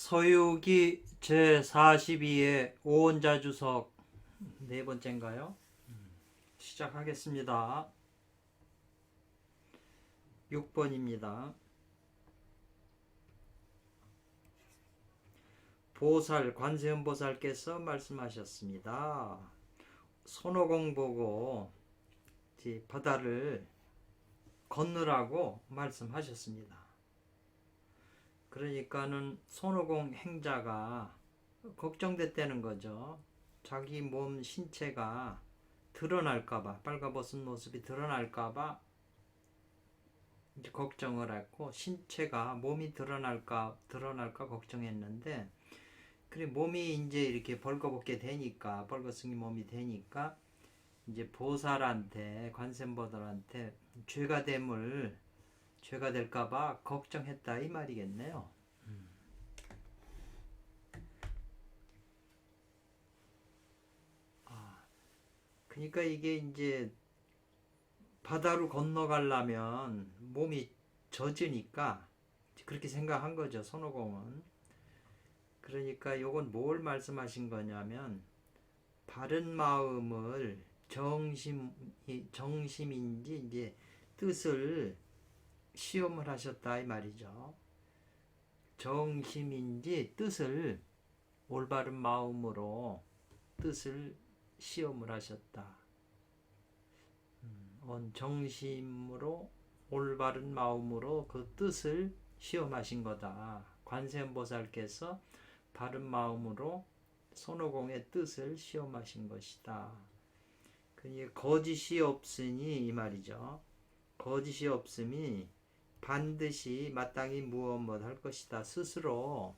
서유기 제42회 오원자주석 네 번째인가요? 시작하겠습니다. 6번입니다. 보살, 관세음보살께서 말씀하셨습니다. 손오공 보고 바다를 건너라고 말씀하셨습니다. 그러니까는 손오공 행자가 걱정됐다는 거죠. 자기 몸 신체가 드러날까봐, 빨가벗은 모습이 드러날까봐 이제 걱정을 했고, 신체가 몸이 드러날까 걱정했는데, 그래 몸이 이제 이렇게 벌거벗게 되니까, 벌거벗은 몸이 되니까 이제 보살한테, 관세음보살한테 죄가 될까봐 걱정했다 이 말이겠네요. 그러니까 이게 이제 바다로 건너가려면 몸이 젖으니까 그렇게 생각한 거죠, 손오공은. 그러니까 요건 뭘 말씀하신 거냐면, 바른 마음을 정심인지 이제 뜻을 시험을 하셨다 이 말이죠. 정심인지 뜻을 올바른 마음으로 뜻을 시험을 하셨다. 정심으로 올바른 마음으로 그 뜻을 시험하신 거다. 관세음보살께서 바른 마음으로 손오공의 뜻을 시험하신 것이다. 거짓이 없으니 이 말이죠. 거짓이 없음이 반드시 마땅히 무엇 할 것이다. 스스로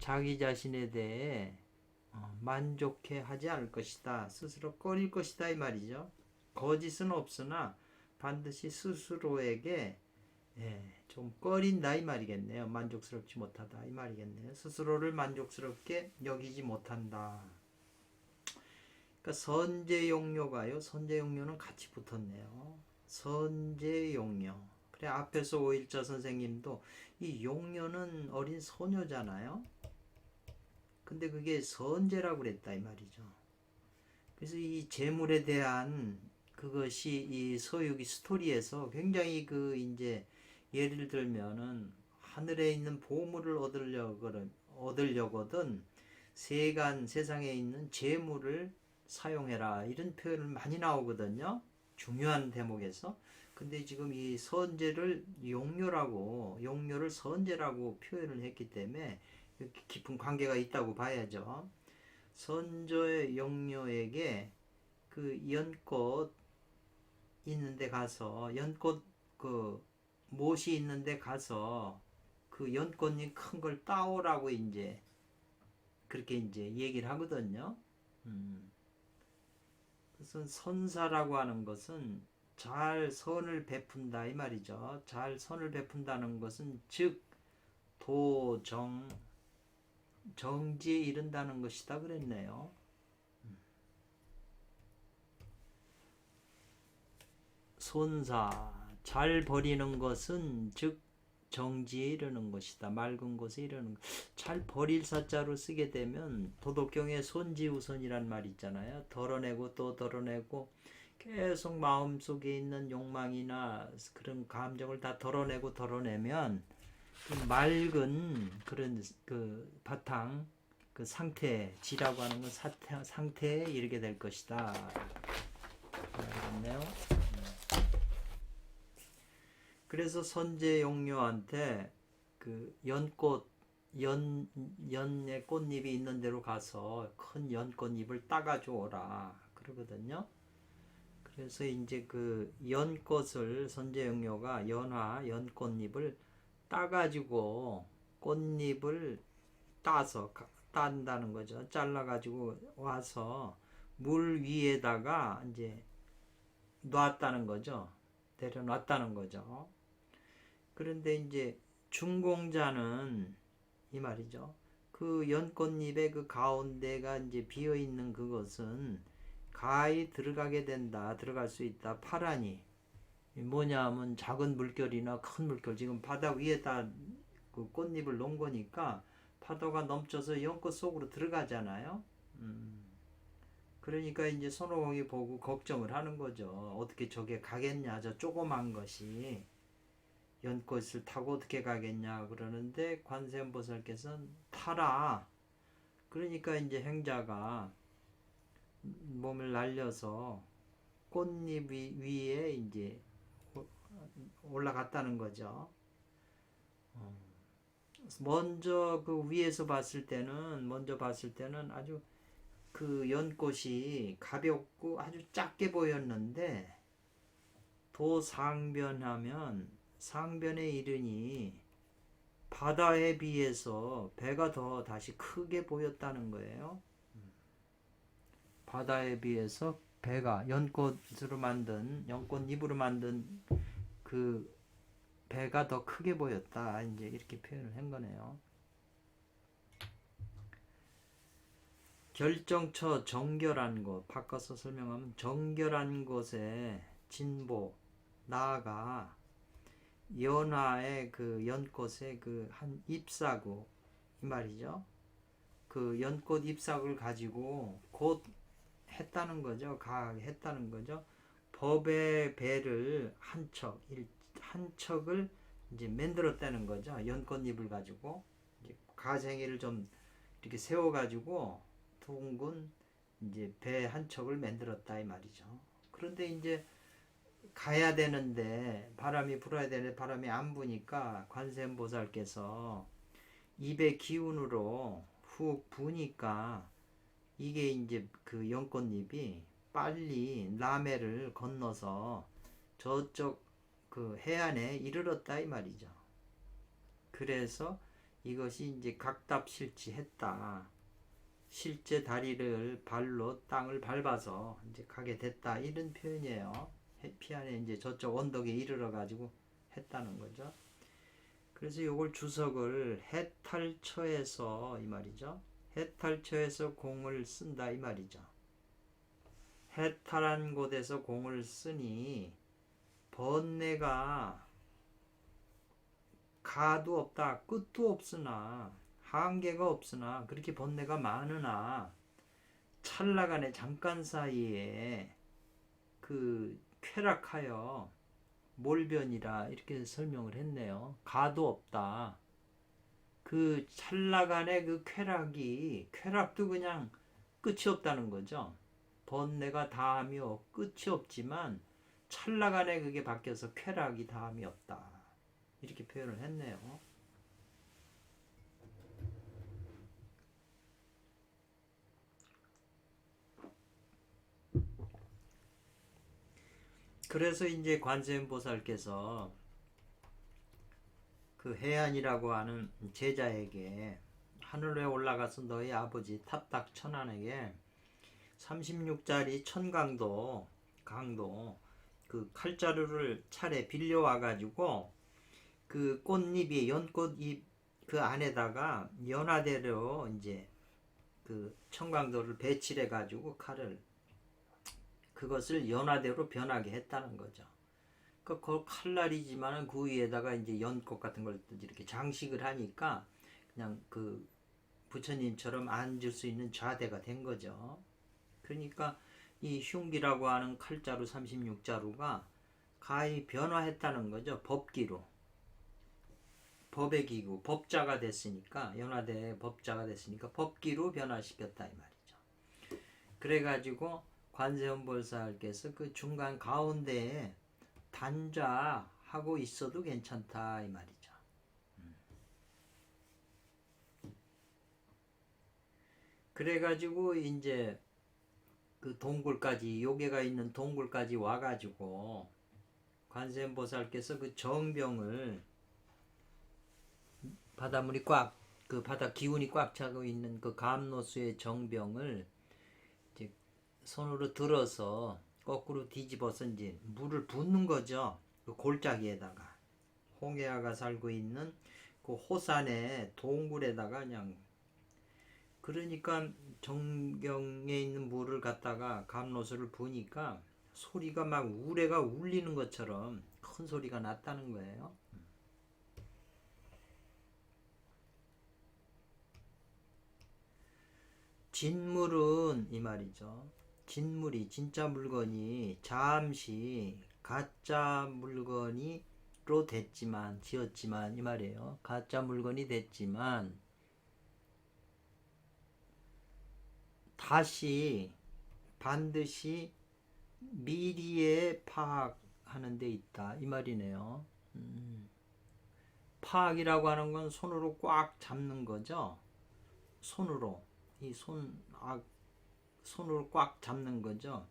자기 자신에 대해 만족해 하지 않을 것이다. 스스로 꺼릴 것이다 이 말이죠. 거짓은 없으나 반드시 스스로에게 좀 꺼린다 이 말이겠네요. 만족스럽지 못하다 이 말이겠네요. 스스로를 만족스럽게 여기지 못한다. 그러니까 선제용료가요. 선제용료는 같이 붙었네요. 선제용료. 그래 앞에서 오일자 선생님도 이 용료는 어린 소녀잖아요. 근데 그게 선제라고 그랬다 이 말이죠. 그래서 이 재물에 대한 그것이 이 서유기 스토리에서 굉장히 이제 예를 들면은 하늘에 있는 보물을 얻으려거든 세상에 있는 재물을 사용해라 이런 표현을 많이 나오거든요. 중요한 대목에서. 근데 지금 이 선제를 용료를 선제라고 표현을 했기 때문에 깊은 관계가 있다고 봐야죠. 선조의 용료에게 그 연꽃 있는데 가서 연꽃 못이 있는데 가서 그 연꽃잎 큰 걸 따오라고 이제 그렇게 이제 얘기를 하거든요. 그래서 선사라고 하는 것은 잘 선을 베푼다 이 말이죠. 잘 선을 베푼다는 것은 즉 정지에 이른다는 것이다 그랬네요. 손사 잘 버리는 것은 즉 정지에 이르는 것이다. 맑은 곳에 이르는 것. 잘 버릴 사자로 쓰게 되면 도덕경에 손지우선이란 말 있잖아요. 덜어내고 또 덜어내고 계속 마음속에 있는 욕망이나 그런 감정을 다 덜어내면 맑은 그런 바탕 상태 지라고 하는 건 상태에 이르게 될 것이다. 알겠네요. 그래서 선제용료한테 연의 꽃잎이 있는 데로 가서 큰 연꽃잎을 따가지고 오라 그러거든요. 그래서 이제 연꽃을 선제용료가 연꽃잎을 따가지고 꽃잎을 딴다는 거죠. 잘라가지고 와서 물 위에다가 이제 놨다는 거죠. 내려놨다는 거죠. 그런데 이제 중공자는 이 말이죠. 그 연꽃잎의 그 가운데가 이제 비어 있는 그것은 가히 들어갈 수 있다. 파라니 뭐냐면 작은 물결이나 큰 물결 지금 바다 위에다 그 꽃잎을 놓은 거니까 파도가 넘쳐서 연꽃 속으로 들어가잖아요. 그러니까 이제 손오공이 보고 걱정을 하는 거죠. 어떻게 저게 가겠냐, 저 조그만 것이 연꽃을 타고 어떻게 가겠냐 그러는데 관세음보살께서는 타라. 그러니까 이제 행자가 몸을 날려서 꽃잎 위에 이제 올라갔다는 거죠. 먼저 그 위에서 봤을 때는 아주 그 연꽃이 가볍고 아주 작게 보였는데 도상변하면 상변에 이르니 바다에 비해서 배가 더 다시 크게 보였다는 거예요. 바다에 비해서 배가 연꽃으로 만든 연꽃잎으로 만든 그 배가 더 크게 보였다. 이제 이렇게 표현을 한 거네요. 결정처 정결한 곳, 바꿔서 설명하면 정결한 곳에 진보, 나아가 연화의 그 연꽃의 그 한 잎사구 이 말이죠. 그 연꽃 잎사구를 가지고 곧 했다는 거죠. 가했다는 거죠. 법의 배를 한 척을 이제 만들었다는 거죠. 연꽃잎을 가지고 이제 가생이를 좀 이렇게 세워가지고 둥근 이제 배 한 척을 만들었다 이 말이죠. 그런데 이제 가야 되는데 바람이 불어야 되는데 바람이 안 부니까 관세음보살께서 입의 기운으로 훅 부니까 이게 이제 그 연꽃잎이 빨리 남해를 건너서 저쪽 그 해안에 이르렀다 이 말이죠. 그래서 이것이 이제 각답실지했다. 실제 다리를 발로 땅을 밟아서 이제 가게 됐다 이런 표현이에요. 해피안에 이제 저쪽 언덕에 이르러 가지고 했다는 거죠. 그래서 요걸 주석을 해탈처에서 이 말이죠. 해탈처에서 공을 쓴다 이 말이죠. 해탈한 곳에서 공을 쓰니 번뇌가 가도 없다 끝도 없으나 한계가 없으나 그렇게 번뇌가 많으나 찰나간의 잠깐 사이에 그 쾌락하여 몰변이라 이렇게 설명을 했네요. 가도 없다. 그 찰나간의 그 쾌락도 그냥 끝이 없다는 거죠. 번뇌가 다함이 끝이 없지만 찰나간에 그게 바뀌어서 쾌락이 다함이 없다. 이렇게 표현을 했네요. 그래서 이제 관세음보살께서 그 해안이라고 하는 제자에게 하늘에 올라가서 너희 아버지 탑닥천안에게 36짜리 천강도 그 칼자루를 차례 빌려와 가지고 그 꽃잎이 연꽃잎 그 안에다가 연화대로 이제 그 청강도를 배칠해 가지고 그것을 연화대로 변하게 했다는 거죠. 그 칼날이지만은 그 위에다가 이제 연꽃 같은 걸 이렇게 장식을 하니까 그냥 그 부처님처럼 앉을 수 있는 좌대가 된 거죠. 그러니까 이 흉기라고 하는 칼자루 36자루가 가히 변화했다는 거죠. 법기로. 법의 기구, 법자가 됐으니까 연화대 법자가 됐으니까 법기로 변화시켰다 이 말이죠. 그래가지고 관세음보살께서 그 중간 가운데에 단자하고 있어도 괜찮다 이 말이죠. 그래가지고 이제 그 동굴까지 요괴가 있는 동굴까지 와가지고 관세음보살께서 그 정병을 바닷물이 그 바다 기운이 꽉 차고 있는 그 감로수의 정병을 이제 손으로 들어서 거꾸로 뒤집어서 이제 물을 붓는 거죠. 그 골짜기에다가 홍해아가 살고 있는 그 호산의 동굴에다가 그냥 그러니까 정경에 있는 물을 갖다가 감로수를 부니까 소리가 막 우레가 울리는 것처럼 큰 소리가 났다는 거예요. 진물은 이 말이죠. 진물이 진짜 물건이 잠시 가짜 물건이로 됐지만 지었지만 이 말이에요. 가짜 물건이 됐지만 다시 반드시 미리에 파악하는 데 있다 이 말이네요. 파악이라고 하는 건 손으로 꽉 잡는 거죠. 손으로 손으로 꽉 잡는 거죠.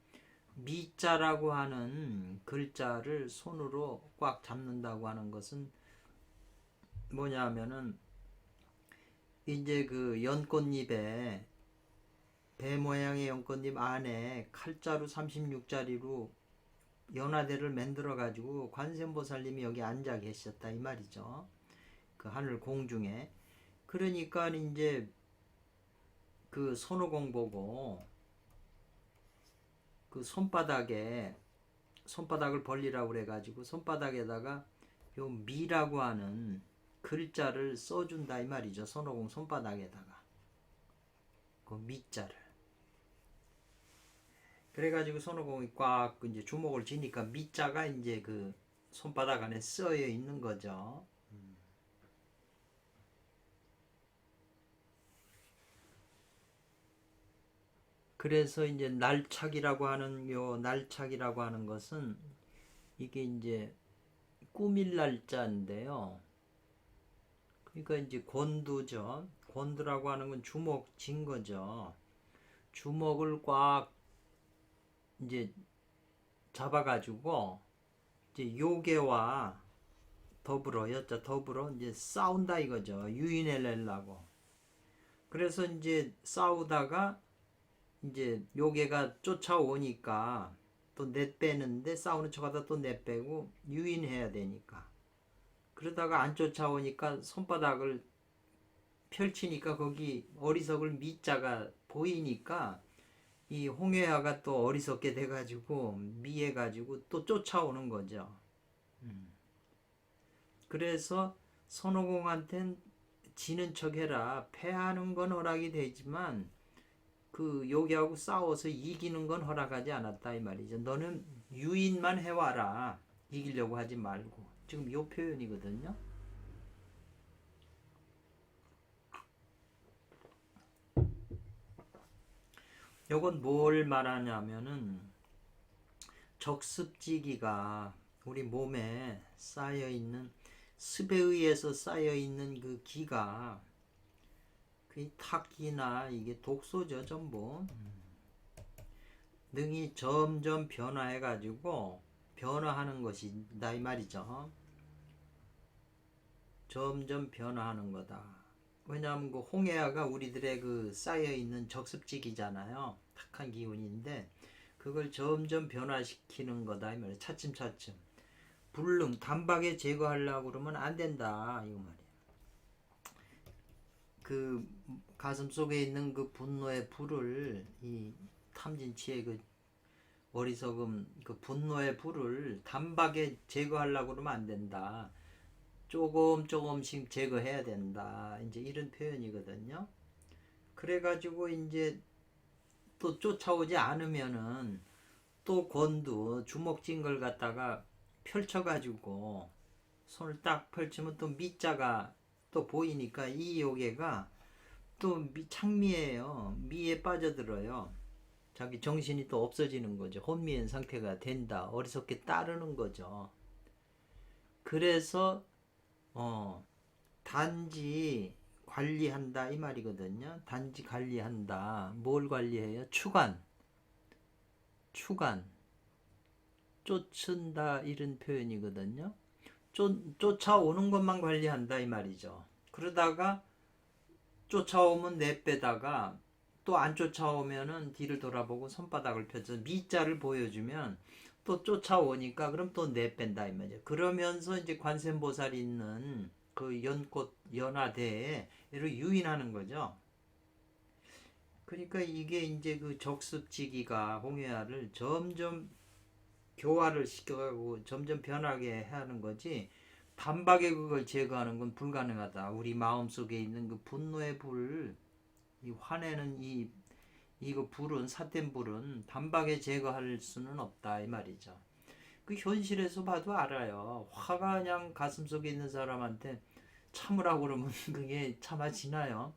미자라고 하는 글자를 손으로 꽉 잡는다고 하는 것은 뭐냐면은 이제 그 연꽃잎에 배 모양의 연꽃잎 안에 칼자루 36자리로 연화대를 만들어 가지고 관세음보살님이 여기 앉아 계셨다 이 말이죠. 그 하늘 공중에. 그러니까 이제 그 손오공 보고 그 손바닥을 벌리라고 그래 가지고 손바닥에다가 요 미라고 하는 글자를 써준다 이 말이죠. 손오공 손바닥에다가 그 미자를. 그래가지고 손오공이 꽉 이제 주먹을 쥐니까 미자가 이제 그 손바닥 안에 쓰여 있는 거죠. 그래서 이제 날착이라고 하는 것은 이게 이제 꾸밀 날짜인데요. 그러니까 이제 권두죠. 권두라고 하는 건 주먹 쥔 거죠. 주먹을 꽉 이제 잡아가지고 이제 요괴와 더불어 이제 싸운다 이거죠. 유인해내려고. 그래서 이제 싸우다가 이제 요괴가 쫓아오니까 또 내빼는데 싸우는 척하다 또 내빼고 유인해야 되니까. 그러다가 안 쫓아오니까 손바닥을 펼치니까 거기 어리석을 미자가 보이니까 이 홍해아가 또 어리석게 돼가지고 미해가지고 또 쫓아오는 거죠. 그래서 손오공한텐 지는 척해라. 패하는 건 허락이 되지만 그 요괴하고 싸워서 이기는 건 허락하지 않았다 이 말이죠. 너는 유인만 해와라. 이기려고 하지 말고. 지금 요 표현이거든요. 요건 뭘 말하냐면은 적습지기가 우리 몸에 쌓여있는 습에 의해서 쌓여있는 그 기가 그 탁기나 이게 독소죠 전부. 능이 점점 변화해가지고 변화하는 것이다 이 말이죠. 점점 변화하는 거다. 왜냐하면 그 홍해아가 우리들의 그 쌓여있는 적습지기잖아요. 탁한 기운인데 그걸 점점 변화시키는 거다 이 말이에요. 차츰차츰. 불능 단박에 제거하려고 그러면 안 된다 이거 말이에요. 그 가슴 속에 있는 그 분노의 불을 이 탐진치의 그 어리석음 그 분노의 불을 단박에 제거하려고 그러면 안 된다. 조금씩 제거해야 된다. 이제 이런 표현이거든요. 그래가지고 이제 또 쫓아오지 않으면은 또 권두 주먹 쥔 걸 갖다가 펼쳐가지고 손을 딱 펼치면 또 미자가 또 보이니까 이 요괴가 또 창미예요. 미에 빠져들어요. 자기 정신이 또 없어지는 거죠. 혼미한 상태가 된다. 어리석게 따르는 거죠. 그래서 단지 관리한다 이 말이거든요. 단지 관리한다. 뭘 관리해요? 추간 쫓은다 이런 표현이거든요. 쫓아오는 것만 관리한다 이 말이죠. 그러다가 쫓아오면 내빼다가 또 안 쫓아오면은 뒤를 돌아보고 손바닥을 펴서 미자를 보여주면 또 쫓아오니까 그럼 또 내뺀다 이 말이죠. 그러면서 이제 관세음보살이 있는 그 연꽃 연화대에 유인하는 거죠. 그러니까 이게 이제 그 적습지기가 홍해아를 점점 교화를 시켜가고 점점 변하게 하는 거지 단박에 그걸 제거하는 건 불가능하다. 우리 마음속에 있는 그 분노의 불, 이 화내는 이 이거 불은 삿된 불은 단박에 제거할 수는 없다 이 말이죠. 그 현실에서 봐도 알아요. 화가 그냥 가슴속에 있는 사람한테 참으라고 그러면 그게 참아지나요?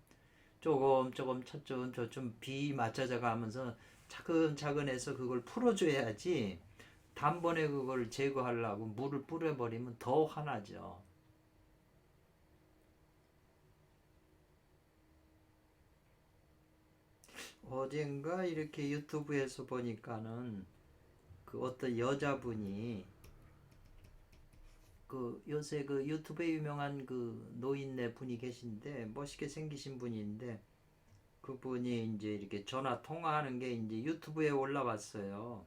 조금 조금 차츰 저좀 비맞춰져 가면서 차근차근 해서 그걸 풀어줘야지 단번에 그걸 제거하려고 물을 뿌려버리면 더 화나죠. 어젠가 이렇게 유튜브에서 보니까는 그 어떤 여자분이 그 요새 그 유튜브에 유명한 그 노인네 분이 계신데 멋있게 생기신 분인데 그분이 이제 이렇게 전화 통화하는 게 이제 유튜브에 올라왔어요.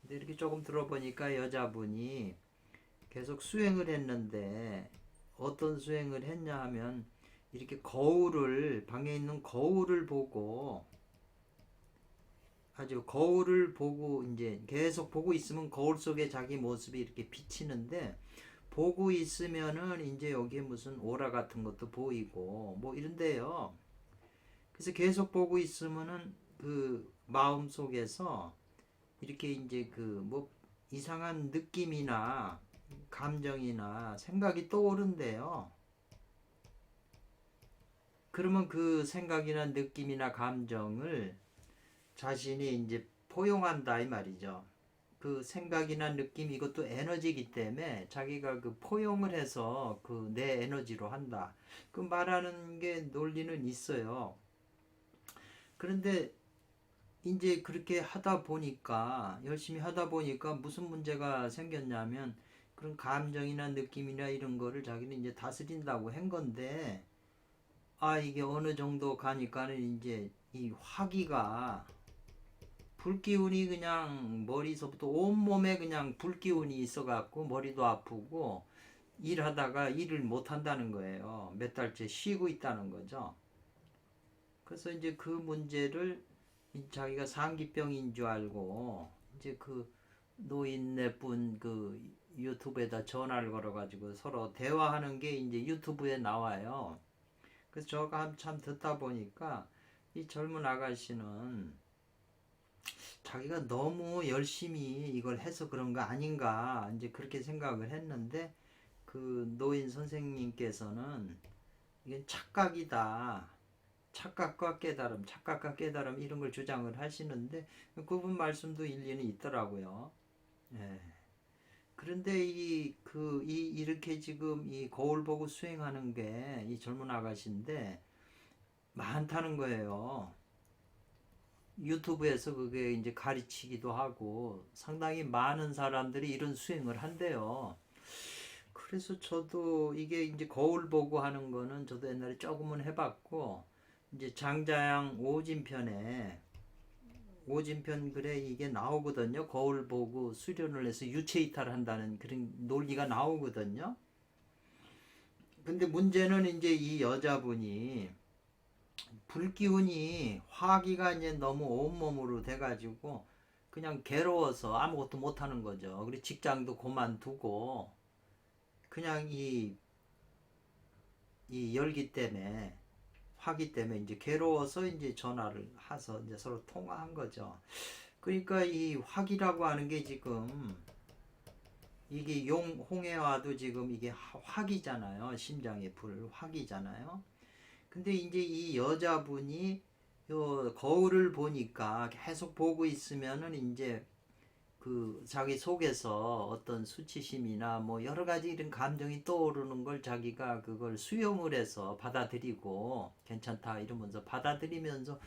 근데 이렇게 조금 들어보니까 여자분이 계속 수행을 했는데 어떤 수행을 했냐 하면 이렇게 거울을 방에 있는 거울을 보고 아주 거울을 보고 이제 계속 보고 있으면 거울 속에 자기 모습이 이렇게 비치는데 보고 있으면은 이제 여기에 무슨 오라 같은 것도 보이고 뭐 이런데요. 그래서 계속 보고 있으면은 그 마음 속에서 이렇게 이제 그 뭐 이상한 느낌이나 감정이나 생각이 떠오른대요. 그러면 그 생각이나 느낌이나 감정을 자신이 이제 포용한다 이 말이죠. 그 생각이나 느낌 이것도 에너지이기 때문에 자기가 그 포용을 해서 그 내 에너지로 한다. 그 말하는 게 논리는 있어요. 그런데 이제 그렇게 하다 보니까 열심히 하다 보니까 무슨 문제가 생겼냐면 그런 감정이나 느낌이나 이런 거를 자기는 이제 다스린다고 한 건데 이게 어느 정도 가니까는 이제 이 화기가 불기운이 그냥 머리서부터 온몸에 그냥 불기운이 있어갖고 머리도 아프고 일하다가 일을 못 한다는 거예요. 몇 달째 쉬고 있다는 거죠. 그래서 이제 그 문제를 자기가 상기병인 줄 알고 이제 그 노인네분 그 유튜브에다 전화를 걸어가지고 서로 대화하는 게 이제 유튜브에 나와요. 그래서 저가 한참 듣다 보니까 이 젊은 아가씨는 자기가 너무 열심히 이걸 해서 그런 거 아닌가 이제 그렇게 생각을 했는데 그 노인 선생님께서는 이게 착각이다. 착각과 깨달음 이런 걸 주장을 하시는데 그분 말씀도 일리는 있더라고요. 예. 그런데 이렇게 지금 이 거울 보고 수행하는 게 이 젊은 아가씨인데 많다는 거예요. 유튜브에서 그게 이제 가르치기도 하고 상당히 많은 사람들이 이런 수행을 한대요. 그래서 저도 이게 이제 거울 보고 하는 거는 저도 옛날에 조금은 해봤고 이제 장자양 오진편 글에 이게 나오거든요. 거울 보고 수련을 해서 유체 이탈한다는 그런 논리가 나오거든요. 근데 문제는 이제 이 여자분이 불기운이 화기가 이제 너무 온몸으로 돼가지고 그냥 괴로워서 아무것도 못하는 거죠. 그리고 직장도 그만두고 그냥 이 열기 때문에 화기 때문에 이제 괴로워서 이제 전화를 해서 이제 서로 통화한 거죠. 그러니까 이 화기라고 하는 게 지금 이게 홍해와도 지금 이게 화기잖아요. 심장의 불 화기잖아요. 근데 이제 이 여자분이 요 거울을 보니까 계속 보고 있으면은 이제 그 자기 속에서 어떤 수치심이나 뭐 여러 가지 이런 감정이 떠오르는 걸 자기가 그걸 수용을 해서 받아들이고 괜찮다 이러면서 받아들이면서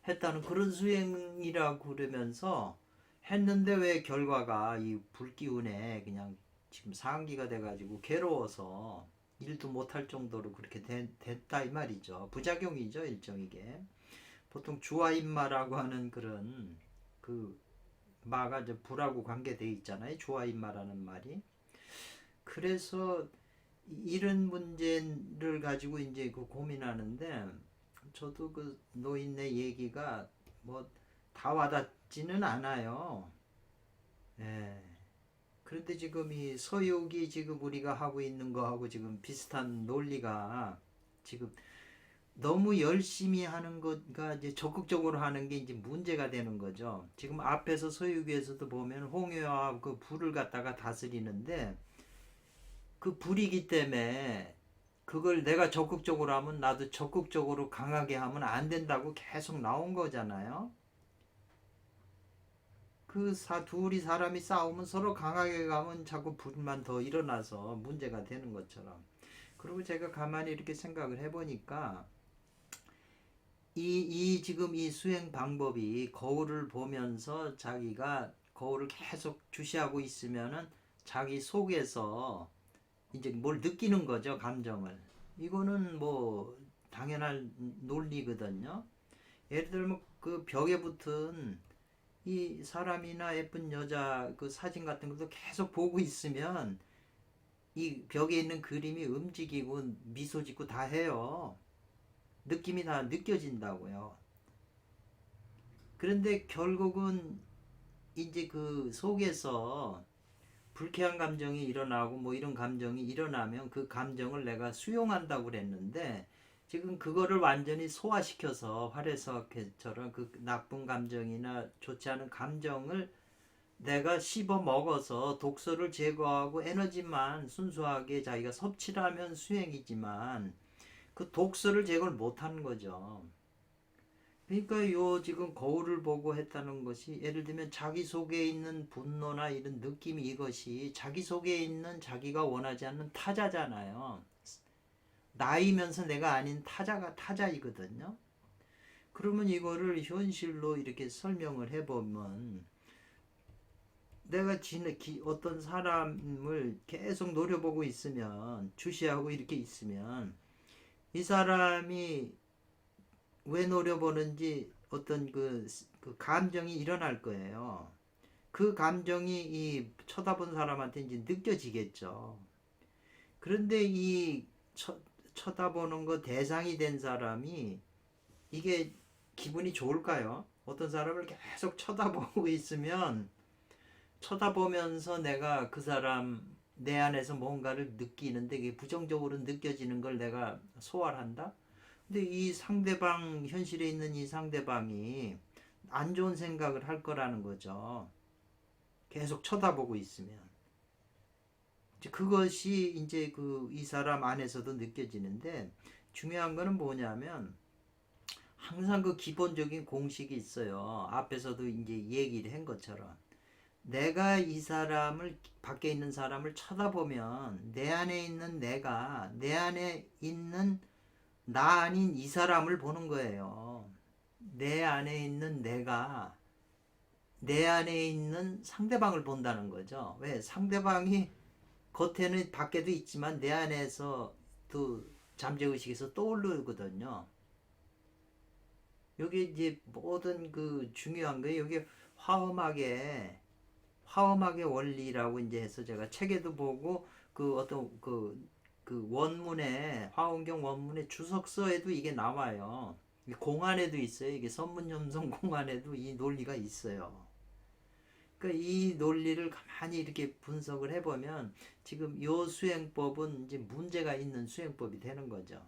했다는 그런 수행이라고 그러면서 했는데 왜 결과가 이 불기운에 그냥 지금 상기가 돼가지고 괴로워서 일도 못할 정도로 그렇게 됐다 이 말이죠. 부작용이죠 일종이게. 보통 주화인마라고 하는 그런 그 마가 이제 불하고 관계되어 있잖아요. 주화인마라는 말이. 그래서 이런 문제를 가지고 이제 그 고민하는데 저도 그 노인네 얘기가 뭐 다 와닿지는 않아요. 예. 그런데 지금 이 서육이 지금 우리가 하고 있는 거하고 지금 비슷한 논리가 지금 너무 열심히 하는 것과 이제 적극적으로 하는 게 이제 문제가 되는 거죠. 지금 앞에서 서유기에서도 보면 홍해와 그 불을 갖다가 다스리는데 그 불이기 때문에 그걸 내가 적극적으로 하면 나도 적극적으로 강하게 하면 안 된다고 계속 나온 거잖아요. 둘이 사람이 싸우면 서로 강하게 가면 자꾸 불만 더 일어나서 문제가 되는 것처럼. 그리고 제가 가만히 이렇게 생각을 해보니까 지금 이 수행 방법이 거울을 보면서 자기가 거울을 계속 주시하고 있으면은 자기 속에서 이제 뭘 느끼는 거죠, 감정을. 이거는 뭐 당연한 논리거든요. 예를 들면 그 벽에 붙은 이 사람이나 예쁜 여자 그 사진 같은 것도 계속 보고 있으면 이 벽에 있는 그림이 움직이고 미소 짓고 다 해요. 느낌이 다 느껴진다고요. 그런데 결국은 이제 그 속에서 불쾌한 감정이 일어나고 뭐 이런 감정이 일어나면 그 감정을 내가 수용한다고 그랬는데 지금 그거를 완전히 소화시켜서 활해석처럼 그 나쁜 감정이나 좋지 않은 감정을 내가 씹어 먹어서 독소를 제거하고 에너지만 순수하게 자기가 섭취를 하면 수행이지만 그 독소를 제거를 못하는 거죠. 그러니까 요 지금 거울을 보고 했다는 것이 예를 들면 자기 속에 있는 분노나 이런 느낌이 이것이 자기 속에 있는 자기가 원하지 않는 타자잖아요. 나이면서 내가 아닌 타자가 타자이거든요. 그러면 이거를 현실로 이렇게 설명을 해보면 내가 어떤 사람을 계속 노려보고 있으면 주시하고 이렇게 있으면 이 사람이 왜 노려보는지 어떤 그 감정이 일어날 거예요. 그 감정이 이 쳐다본 사람한테 이제 느껴지겠죠. 그런데 이 쳐다보는 거 대상이 된 사람이 이게 기분이 좋을까요? 어떤 사람을 계속 쳐다보고 있으면 쳐다보면서 내가 그 사람 내 안에서 뭔가를 느끼는데 이게 부정적으로 느껴지는 걸 내가 소화를 한다? 근데 이 상대방, 현실에 있는 이 상대방이 안 좋은 생각을 할 거라는 거죠. 계속 쳐다보고 있으면. 그것이 이제 이 사람 안에서도 느껴지는데 중요한 거는 뭐냐면 항상 그 기본적인 공식이 있어요. 앞에서도 이제 얘기를 한 것처럼. 내가 이 사람을, 밖에 있는 사람을 쳐다보면 내 안에 있는 내가, 내 안에 있는 나 아닌 이 사람을 보는 거예요. 내 안에 있는 내가 내 안에 있는 상대방을 본다는 거죠. 왜? 상대방이 겉에는 밖에도 있지만 내 안에서 또 잠재의식에서 떠오르거든요. 여기 이제 모든 그 중요한 게 여기 화엄학의 원리라고 이제 해서 제가 책에도 보고 그 어떤 그 원문에 화엄경 원문의 주석서에도 이게 나와요. 공안에도 있어요. 이게 선문염성 공안에도 이 논리가 있어요. 그러니까 이 논리를 가만히 이렇게 분석을 해보면 지금 요 수행법은 이제 문제가 있는 수행법이 되는 거죠.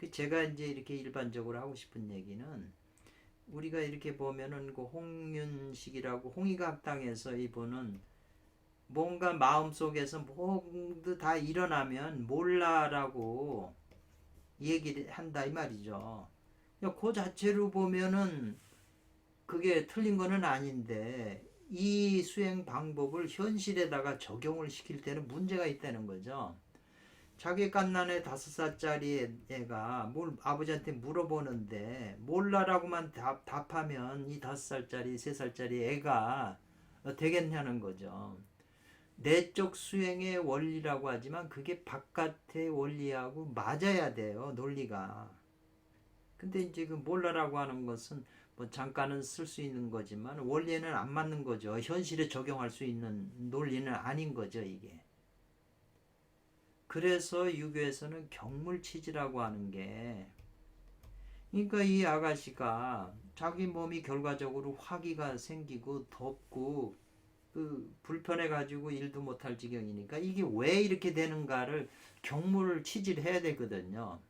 제가 이제 이렇게 일반적으로 하고 싶은 얘기는 우리가 이렇게 보면은 그 홍윤식이라고 홍익학당에서 이분은 뭔가 마음속에서 모두 다 일어나면 몰라라고 얘기를 한다 이 말이죠. 그 자체로 보면은 그게 틀린 거는 아닌데 이 수행 방법을 현실에다가 적용을 시킬 때는 문제가 있다는 거죠. 자기 갓난에 5살짜리 애가 뭘 아버지한테 물어보는데 몰라라고만 답하면 이 5살짜리 3살짜리 애가 되겠냐는 거죠. 내적 수행의 원리라고 하지만 그게 바깥의 원리하고 맞아야 돼요, 논리가. 근데 이제 그 몰라라고 하는 것은 뭐 잠깐은 쓸 수 있는 거지만 원리에는 안 맞는 거죠. 현실에 적용할 수 있는 논리는 아닌 거죠, 이게. 그래서 유교에서는 경물치지라고 하는 게, 그러니까 이 아가씨가 자기 몸이 결과적으로 화기가 생기고 덥고 불편해 가지고 일도 못할 지경이니까 이게 왜 이렇게 되는가를 경물을 치질해야 되거든요.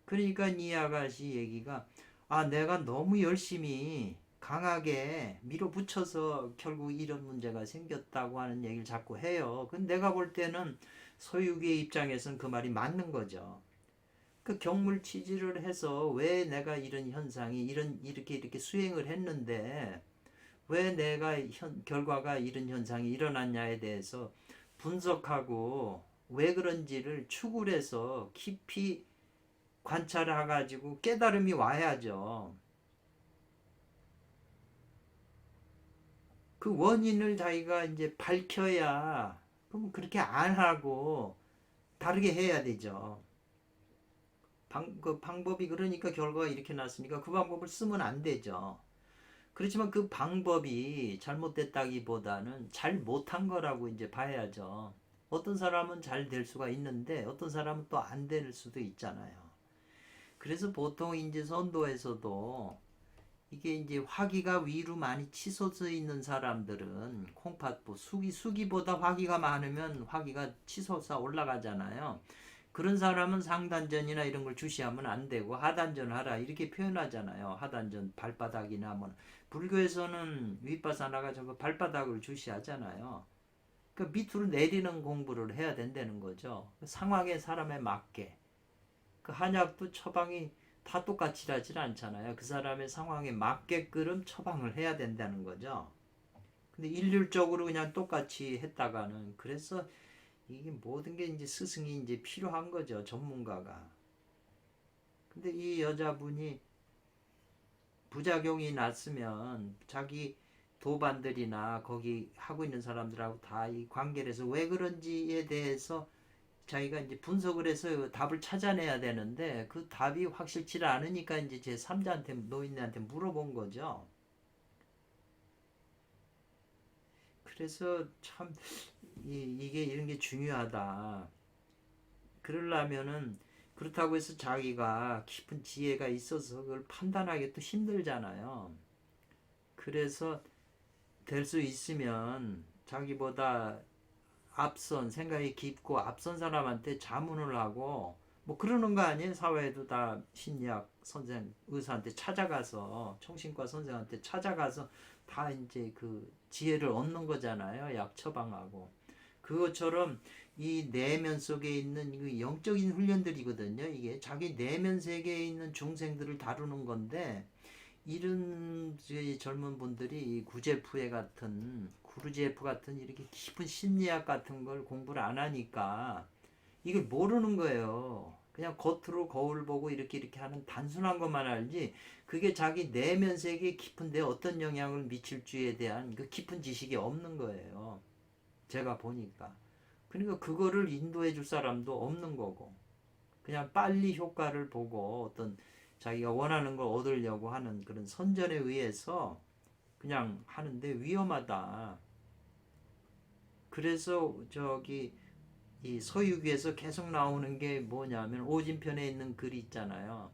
그러니까 이 아가씨 얘기가 내가 너무 열심히 강하게 밀어붙여서 결국 이런 문제가 생겼다고 하는 얘기를 자꾸 해요. 근데 내가 볼 때는 소유기의 입장에서는 그 말이 맞는 거죠. 그 경물 취지를 해서 왜 내가 이런 현상이 이렇게 수행을 했는데 왜 내가 결과가 이런 현상이 일어났냐에 대해서 분석하고 왜 그런지를 추구해서 깊이 관찰해가지고 깨달음이 와야죠. 그 원인을 자기가 이제 밝혀야, 그럼 그렇게 안 하고 다르게 해야 되죠. 그 방법이 그러니까 결과가 이렇게 났으니까 그 방법을 쓰면 안 되죠. 그렇지만 그 방법이 잘못됐다기보다는 잘 못한 거라고 이제 봐야죠. 어떤 사람은 잘 될 수가 있는데 어떤 사람은 또 안 될 수도 있잖아요. 그래서 보통 이제 선도에서도 이게 이제 화기가 위로 많이 치솟아 있는 사람들은 콩팥부 수기보다 화기가 많으면 화기가 치솟아 올라가잖아요. 그런 사람은 상단전이나 이런 걸 주시하면 안 되고 하단전 하라 이렇게 표현하잖아요. 하단전 발바닥이나 뭐 불교에서는 윗바사나가 저거 발바닥을 주시하잖아요. 그 밑으로 내리는 공부를 해야 된다는 거죠. 상황에 사람에 맞게. 그 한약도 처방이 다 똑같이 하질 않잖아요. 그 사람의 상황에 맞게끔 처방을 해야 된다는 거죠. 근데 일률적으로 그냥 똑같이 했다가는 그래서 이게 모든 게 이제 스승이 이제 필요한 거죠. 전문가가. 근데 이 여자분이 부작용이 났으면 자기 도반들이나 거기 하고 있는 사람들하고 다 이 관계를 해서 왜 그런지에 대해서 자기가 이제 분석을 해서 답을 찾아내야 되는데 그 답이 확실치 않으니까 이제 제 3자한테 노인네한테 물어본 거죠. 그래서 참 이게 이런 게 중요하다. 그러려면은 그렇다고 해서 자기가 깊은 지혜가 있어서 그걸 판단하기 또 힘들잖아요. 그래서 될 수 있으면 자기보다 앞선 생각이 깊고 앞선 사람한테 자문을 하고 뭐 그러는 거 아니에요? 사회에도 다 심리학 선생 의사한테 찾아가서 청신과 선생한테 찾아가서 다 이제 그 지혜를 얻는 거잖아요. 약 처방하고 그것처럼 이 내면 속에 있는 그 영적인 훈련들이거든요. 이게 자기 내면 세계에 있는 중생들을 다루는 건데 이런 젊은 분들이 구제프에 같은 구르제프 같은 이렇게 깊은 심리학 같은 걸 공부를 안 하니까 이걸 모르는 거예요. 그냥 겉으로 거울 보고 이렇게 하는 단순한 것만 알지 그게 자기 내면 세계에 깊은데 어떤 영향을 미칠 줄에 대한 그 깊은 지식이 없는 거예요. 제가 보니까. 그러니까 그거를 인도해 줄 사람도 없는 거고 그냥 빨리 효과를 보고 어떤 자기가 원하는 걸 얻으려고 하는 그런 선전에 의해서 그냥 하는데 위험하다. 그래서 저기 이 서유기에서 계속 나오는 게 뭐냐면 오진편에 있는 글이 있잖아요.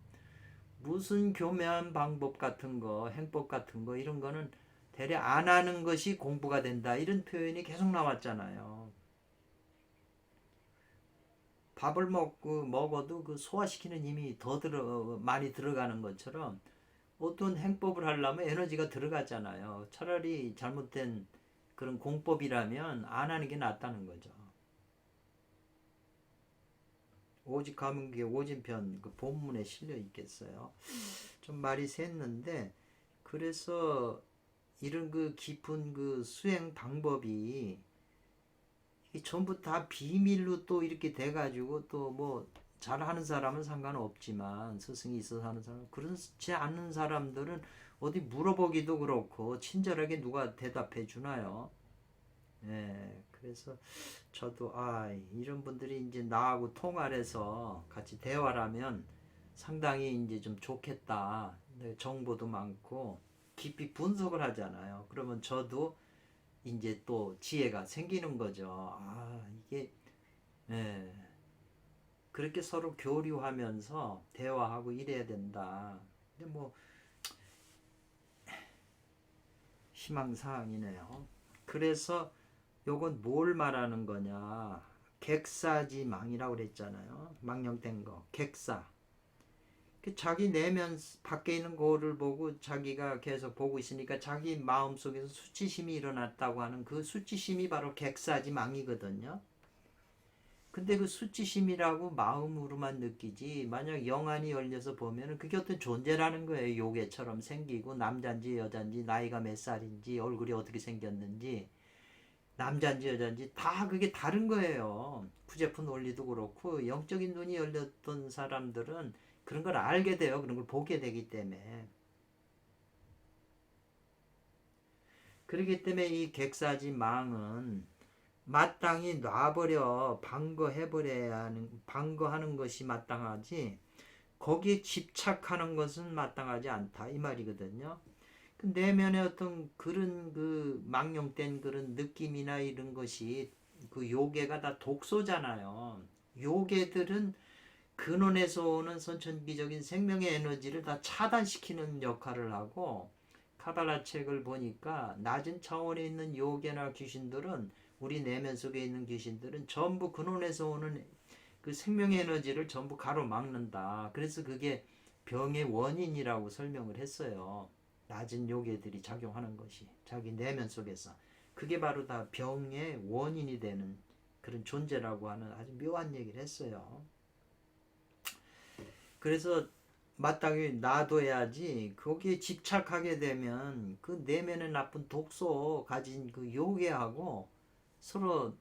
무슨 교묘한 방법 같은 거, 행법 같은 거 이런 거는 대략 안 하는 것이 공부가 된다. 이런 표현이 계속 나왔잖아요. 밥을 먹어도 그 소화시키는 힘이 많이 들어가는 것처럼 어떤 행법을 하려면 에너지가 들어가잖아요. 차라리 잘못된 그런 공법이라면 안 하는 게 낫다는 거죠. 오직 가면 그게 오진편 그 본문에 실려 있겠어요. 좀 말이 샜는데 그래서 이런 그 깊은 그 수행 방법이 전부 다 비밀로 또 이렇게 돼가지고 또 뭐 잘하는 사람은 상관없지만 스승이 있어서 하는 사람 그렇지 않는 사람들은 어디 물어보기도 그렇고 친절하게 누가 대답해 주나요? 예, 그래서 저도 이런 분들이 이제 나하고 통화를 해서 같이 대화를 하면 상당히 이제 좀 좋겠다. 정보도 많고 깊이 분석을 하잖아요. 그러면 저도 이제 또 지혜가 생기는 거죠. 이게 예, 그렇게 서로 교류하면서 대화하고 이래야 된다. 근데 뭐 희망사항이네요. 그래서 요건 뭘 말하는 거냐? 객사지망이라고 그랬잖아요. 망령된 거. 객사. 자기 내면 밖에 있는 거를 보고 자기가 계속 보고 있으니까 자기 마음속에서 수치심이 일어났다고 하는 그 수치심이 바로 객사지망이거든요. 근데 그 수치심이라고 마음으로만 느끼지 만약 영안이 열려서 보면은 그게 어떤 존재라는 거예요. 요괴처럼 생기고 남자인지 여자인지 나이가 몇 살인지 얼굴이 어떻게 생겼는지 남자인지 여자인지 다 그게 다른 거예요. 쿠제프 논리도 그렇고 영적인 눈이 열렸던 사람들은 그런 걸 알게 돼요. 그런 걸 보게 되기 때문에. 그렇기 때문에 이 객사지 망은 마땅히 놔버려 방거해버려야 하는 방거하는 것이 마땅하지 거기에 집착하는 것은 마땅하지 않다 이 말이거든요. 그 내면의 어떤 그런 그 망령된 그런 느낌이나 이런 것이 그 요괴가 다 독소잖아요. 요괴들은 근원에서 오는 선천기적인 생명의 에너지를 다 차단시키는 역할을 하고 카발라 책을 보니까 낮은 차원에 있는 요괴나 귀신들은 우리 내면 속에 있는 귀신들은 전부 근원에서 오는 그 생명의 에너지를 전부 가로막는다. 그래서 그게 병의 원인이라고 설명을 했어요. 낮은 요괴들이 작용하는 것이 자기 내면 속에서 그게 바로 다 병의 원인이 되는 그런 존재라고 하는 아주 묘한 얘기를 했어요. 그래서 마땅히 놔둬야지 거기에 집착하게 되면 그 내면에 나쁜 독소 가진 그 요괴하고 서로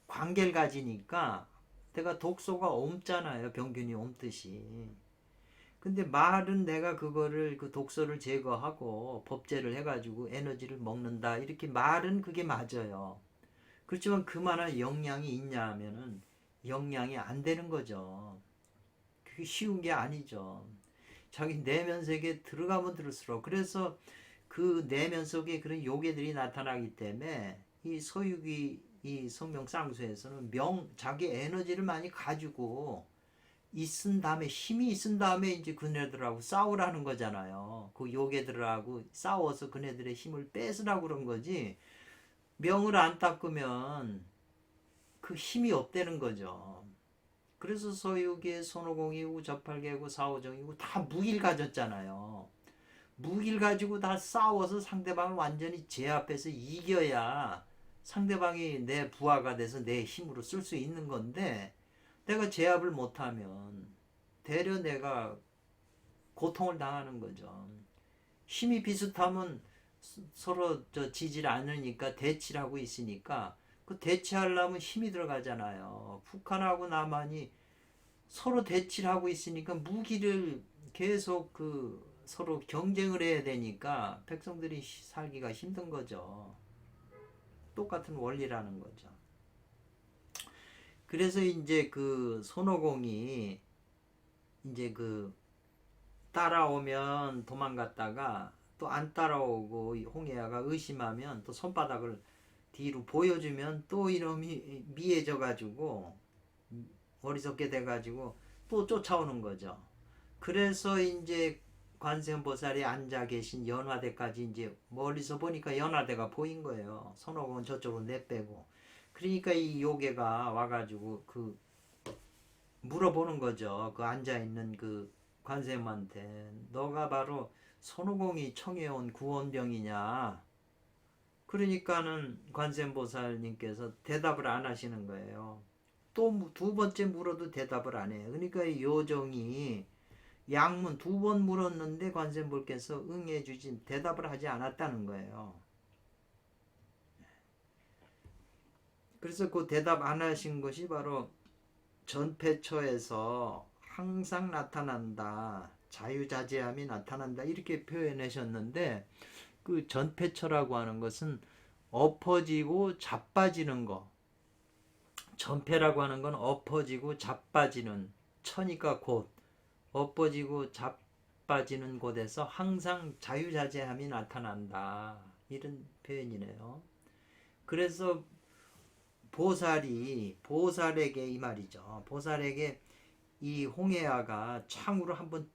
관계를 가지니까 내가 독소가 옮잖아요. 병균이 옮듯이. 근데 말은 내가 그거를 그 독소를 제거하고 법제를 해가지고 에너지를 먹는다 이렇게 말은 그게 맞아요. 그렇지만 그만한 영양이 있냐 하면은 영양이 안 되는 거죠. 그게 쉬운 게 아니죠. 자기 내면 세계에 들어가면 들을수록 그래서 그 내면 속에 그런 요괴들이 나타나기 때문에 이 서유기 이 성명 쌍수에서는 자기 에너지를 많이 가지고 있은 다음에 힘이 있은 다음에 이제 그네들하고 싸우라는 거잖아요. 그 요괴들하고 싸워서 그네들의 힘을 뺏으라고 그런 거지. 명을 안 닦으면 그 힘이 없다는 거죠. 그래서 서유기의 손오공이고 저팔계고 사오정이고 다 무기를 가졌잖아요. 무기를 가지고 다 싸워서 상대방을 완전히 제압해서 이겨야 상대방이 내 부하가 돼서 내 힘으로 쓸 수 있는 건데 내가 제압을 못하면 대려 내가 고통을 당하는 거죠. 힘이 비슷하면 서로 지질 않으니까 대치를 하고 있으니까 그 대치하려면 힘이 들어가잖아요. 북한하고 남한이 서로 대치를 하고 있으니까 무기를 계속 그 서로 경쟁을 해야 되니까 백성들이 살기가 힘든 거죠. 똑같은 원리라는 거죠. 그래서 이제 그 손오공이 이제 그 따라오면 도망갔다가 또 안 따라오고 홍해아가 의심하면 또 손바닥을 뒤로 보여주면 또 이놈이 미해져 가지고 어리석게 돼 가지고 또 쫓아오는 거죠. 그래서 이제 관세음보살이 앉아 계신 연화대까지 이제 멀리서 보니까 연화대가 보인 거예요. 손오공은 저쪽으로 내빼고. 그러니까 이 요괴가 와가지고 그 물어보는 거죠. 그 앉아있는 그 관세음한테 너가 바로 손오공이 청해온 구원병이냐. 그러니까는 관세음보살님께서 대답을 안 하시는 거예요. 또 두 번째 물어도 대답을 안 해요. 그러니까 이 요정이 양문 두 번 물었는데 관세음보살께서 응해주지 대답을 하지 않았다는 거예요. 그래서 그 대답 안 하신 것이 바로 전패처에서 항상 나타난다. 자유자재함이 나타난다. 이렇게 표현하셨는데 그 전패처라고 하는 것은 엎어지고 자빠지는 거. 전패라고 하는 건 엎어지고 자빠지는 처니까 곧 엎어지고 자빠지는 곳에서 항상 자유자재함이 나타난다. 이런 표현이네요. 그래서 보살에게 이 말이죠. 보살에게 이 홍해아가 창으로 한번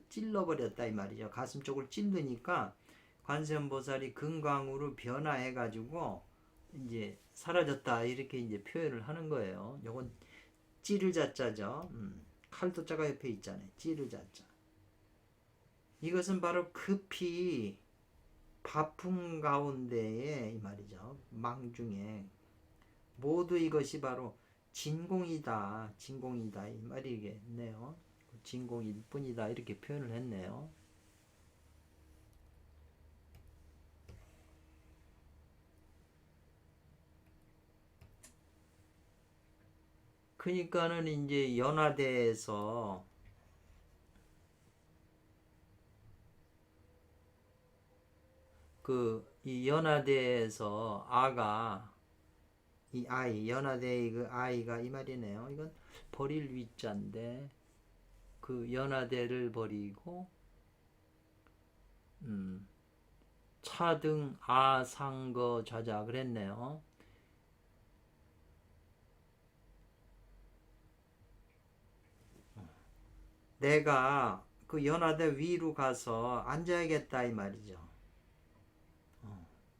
찔러버렸다 이 말이죠. 가슴 쪽을 찔르니까 관세음보살이 금광으로 변화해가지고 이제 사라졌다 이렇게 이제 표현을 하는 거예요. 요건 찌를 자자죠. 칼도 자가 옆에 있잖아요. 찌를 자자. 이것은 바로 급히 바쁨 가운데에 이 말이죠. 망중에 모두 이것이 바로 진공이다. 진공이다. 이 말이겠네요. 진공일 뿐이다. 이렇게 표현을 했네요. 그러니까는 이제 연화대에서 이 연화대에서 아가 이 아이 연화대의 그 아이가 이 말이네요. 이건 버릴 위자인데 그 연화대를 버리고 차등 아상거 좌자 그랬네요. 내가 그 연화대 위로 가서 앉아야겠다 이 말이죠.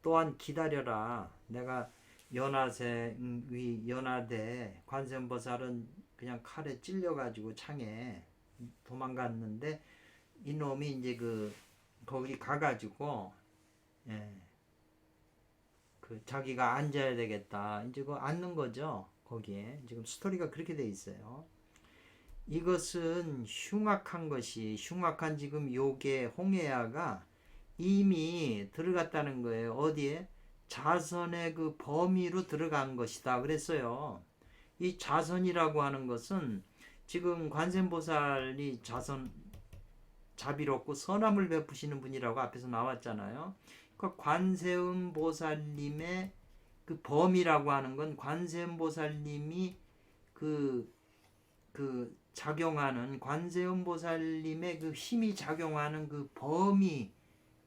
또한 기다려라. 내가 연화대 관세음보살은 그냥 칼에 찔려가지고 창에 도망갔는데 이놈이 이제 거기 가가지고 예, 자기가 앉아야 되겠다. 이제 앉는 거죠. 거기에 지금 스토리가 그렇게 돼 있어요. 이것은 흉악한 지금 요괴 홍해야가 이미 들어갔다는 거예요. 어디에? 자선의 그 범위로 들어간 것이다. 그랬어요. 이 자선이라고 하는 것은 지금 관세음보살이 자비롭고 선함을 베푸시는 분이라고 앞에서 나왔잖아요. 그러니까 관세음보살님의 그 범위라고 하는 건 관세음보살님이 작용하는 관세음보살님의 그 힘이 작용하는 그 범위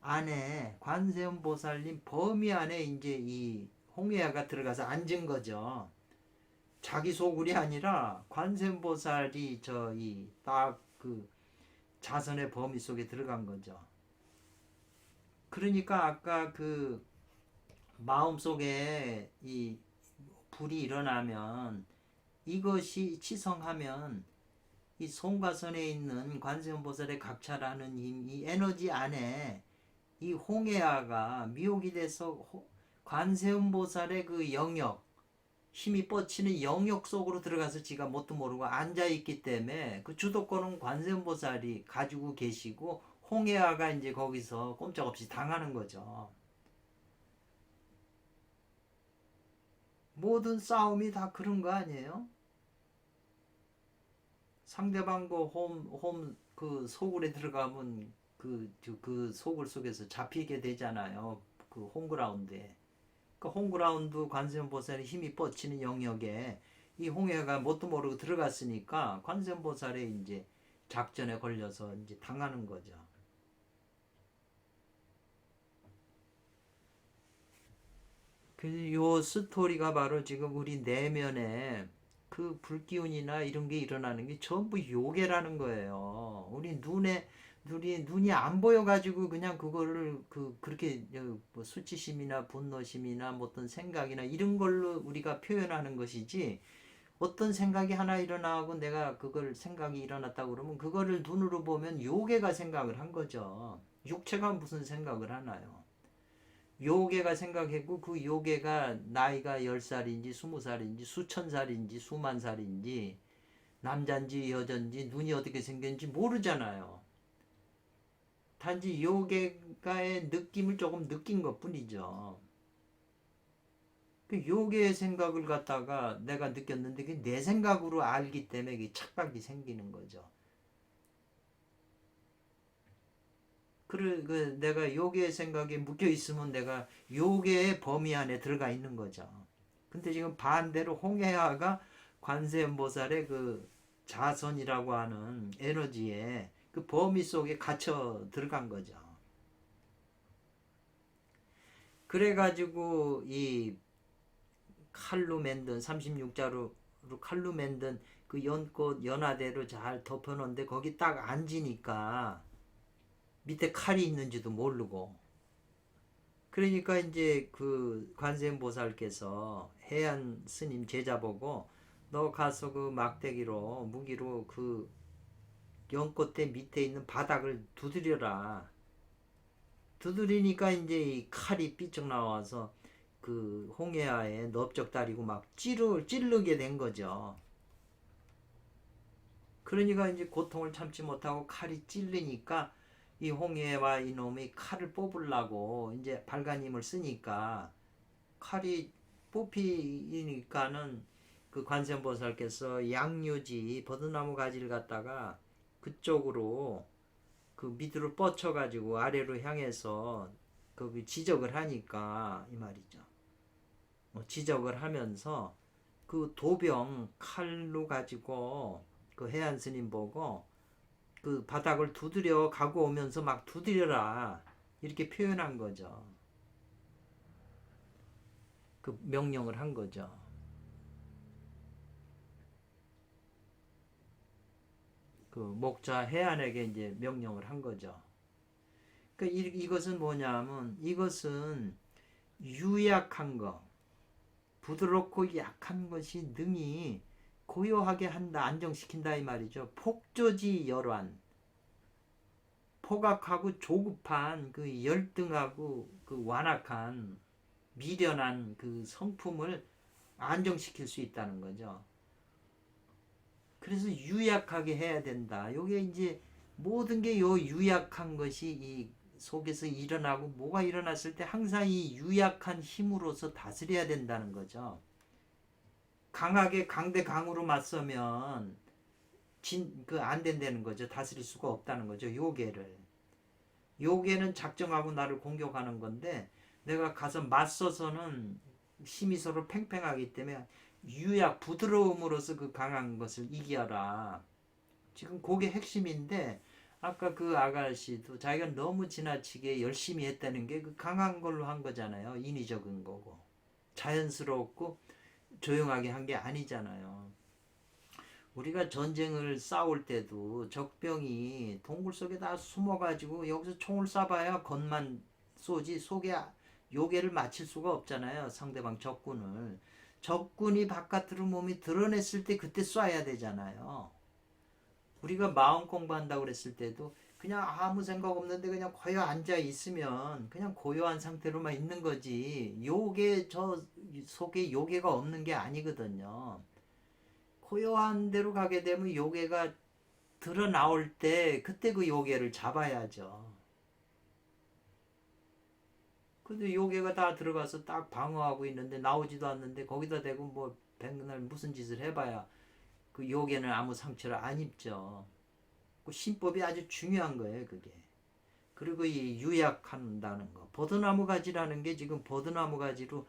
안에 관세음보살님 범위 안에 이제 이 홍해야가 들어가서 앉은 거죠. 자기 소굴이 아니라 관세음보살이 딱 자선의 범위 속에 들어간 거죠. 그러니까 아까 마음 속에 이 불이 일어나면 이것이 치성하면 이 송가선에 있는 관세음보살의 각차라는 이 에너지 안에 이 홍해아가 미혹이 돼서 관세음보살의 그 영역 힘이 뻗치는 영역 속으로 들어가서 지가 뭣도 모르고 앉아있기 때문에 그 주도권은 관세음보살이 가지고 계시고 홍해아가 이제 거기서 꼼짝없이 당하는 거죠. 모든 싸움이 다 그런 거 아니에요? 상대방 그 소굴에 들어가면 그 소굴 속에서 잡히게 되잖아요. 그 홈그라운드에. 그 홈그라운드 관세음보살의 힘이 뻗치는 영역에 이 홍해가 뭣도 모르고 들어갔으니까 관세음보살의 이제 작전에 걸려서 이제 당하는 거죠. 요 스토리가 바로 지금 우리 내면에 그 불기운이나 이런 게 일어나는 게 전부 요괴라는 거예요. 우리 눈이 안 보여가지고 그냥 그거를 그렇게 뭐 수치심이나 분노심이나 뭐 어떤 생각이나 이런 걸로 우리가 표현하는 것이지 어떤 생각이 하나 일어나고 내가 그걸 생각이 일어났다고 그러면 그거를 눈으로 보면 요괴가 생각을 한 거죠. 육체가 무슨 생각을 하나요? 요괴가 생각했고 그 요괴가 나이가 10살인지 20살인지 수천 살인지 수만 살인지 남잔지 여잔지 눈이 어떻게 생겼는지 모르잖아요. 단지 요괴가의 느낌을 조금 느낀 것 뿐이죠. 그 요괴의 생각을 갖다가 내가 느꼈는데 그게 내 생각으로 알기 때문에 그 착각이 생기는 거죠. 내가 요괴의 생각에 묶여 있으면 내가 요괴의 범위 안에 들어가 있는 거죠. 근데 지금 반대로 홍해아가 관세음보살의 그 자선이라고 하는 에너지에 그 범위 속에 갇혀 들어간 거죠. 그래가지고 이 칼로 만든 36자로 칼로 만든 그 연꽃 연화대로 잘 덮어놓은데 거기 딱 앉으니까 밑에 칼이 있는지도 모르고 그러니까 이제 그 관세음보살께서 해안 스님 제자 보고 너 가서 그 막대기로 무기로 그 연꽃대 밑에 있는 바닥을 두드려라. 두드리니까 이제 이 칼이 삐쩍 나와서 그 홍해아의 넓적다리고 막 찌르게 된 거죠. 그러니까 이제 고통을 참지 못하고 칼이 찔리니까 이 홍해와 이놈이 칼을 뽑으려고 이제 발간임을 쓰니까 칼이 뽑히니까는 그 관세음보살께서 양유지 버드나무 가지를 갖다가 그쪽으로 그 밑으로 뻗쳐가지고 아래로 향해서 그 지적을 하니까 이 말이죠. 지적을 하면서 그 도병 칼로 가지고 그 해안 스님 보고 그 바닥을 두드려 가고 오면서 막 두드려라 이렇게 표현한 거죠. 그 명령을 한 거죠. 그 목자 해안에게 이제 명령을 한 거죠. 그러니까 이것은 뭐냐면 이것은 유약한 거, 부드럽고 약한 것이 능히 고요하게 한다, 안정시킨다 이 말이죠. 폭조지 열환, 포각하고 조급한 그 열등하고 그 완악한 미련한 그 성품을 안정시킬 수 있다는 거죠. 그래서 유약하게 해야 된다. 요게 이제 모든 게 요 유약한 것이 이 속에서 일어나고 뭐가 일어났을 때 항상 이 유약한 힘으로서 다스려야 된다는 거죠. 강하게 강대강으로 맞서면 안 된다는 거죠. 다스릴 수가 없다는 거죠. 요괴를. 요괴는 작정하고 나를 공격하는 건데 내가 가서 맞서서는 힘이 서로 팽팽하기 때문에 유약 부드러움으로써 그 강한 것을 이겨라. 지금 그게 핵심인데 아까 그 아가씨도 자기가 너무 지나치게 열심히 했다는 게 그 강한 걸로 한 거잖아요. 인위적인 거고 자연스럽고 조용하게 한 게 아니잖아요. 우리가 전쟁을 싸울 때도 적병이 동굴 속에 다 숨어가지고 여기서 총을 쏴봐야 겉만 쏘지 속에 요괴를 맞힐 수가 없잖아요. 상대방 적군을. 적군이 바깥으로 몸이 드러냈을 때 그때 쏴야 되잖아요. 우리가 마음 공부한다고 그랬을 때도 그냥 아무 생각 없는데 그냥 고요 앉아 있으면 그냥 고요한 상태로만 있는 거지. 요괴 저 속에 요괴가 없는 게 아니거든요. 고요한 데로 가게 되면 요괴가 드러나올 때 그때 그 요괴를 잡아야죠. 근데 요괴가 다 들어가서 딱 방어하고 있는데 나오지도 않는데 거기다 대고 뭐 백날 무슨 짓을 해봐야 그 요괴는 아무 상처를 안 입죠. 그 신법이 아주 중요한 거예요, 그게. 그리고 이 유약한다는 거. 버드나무 가지라는 게 지금 버드나무 가지로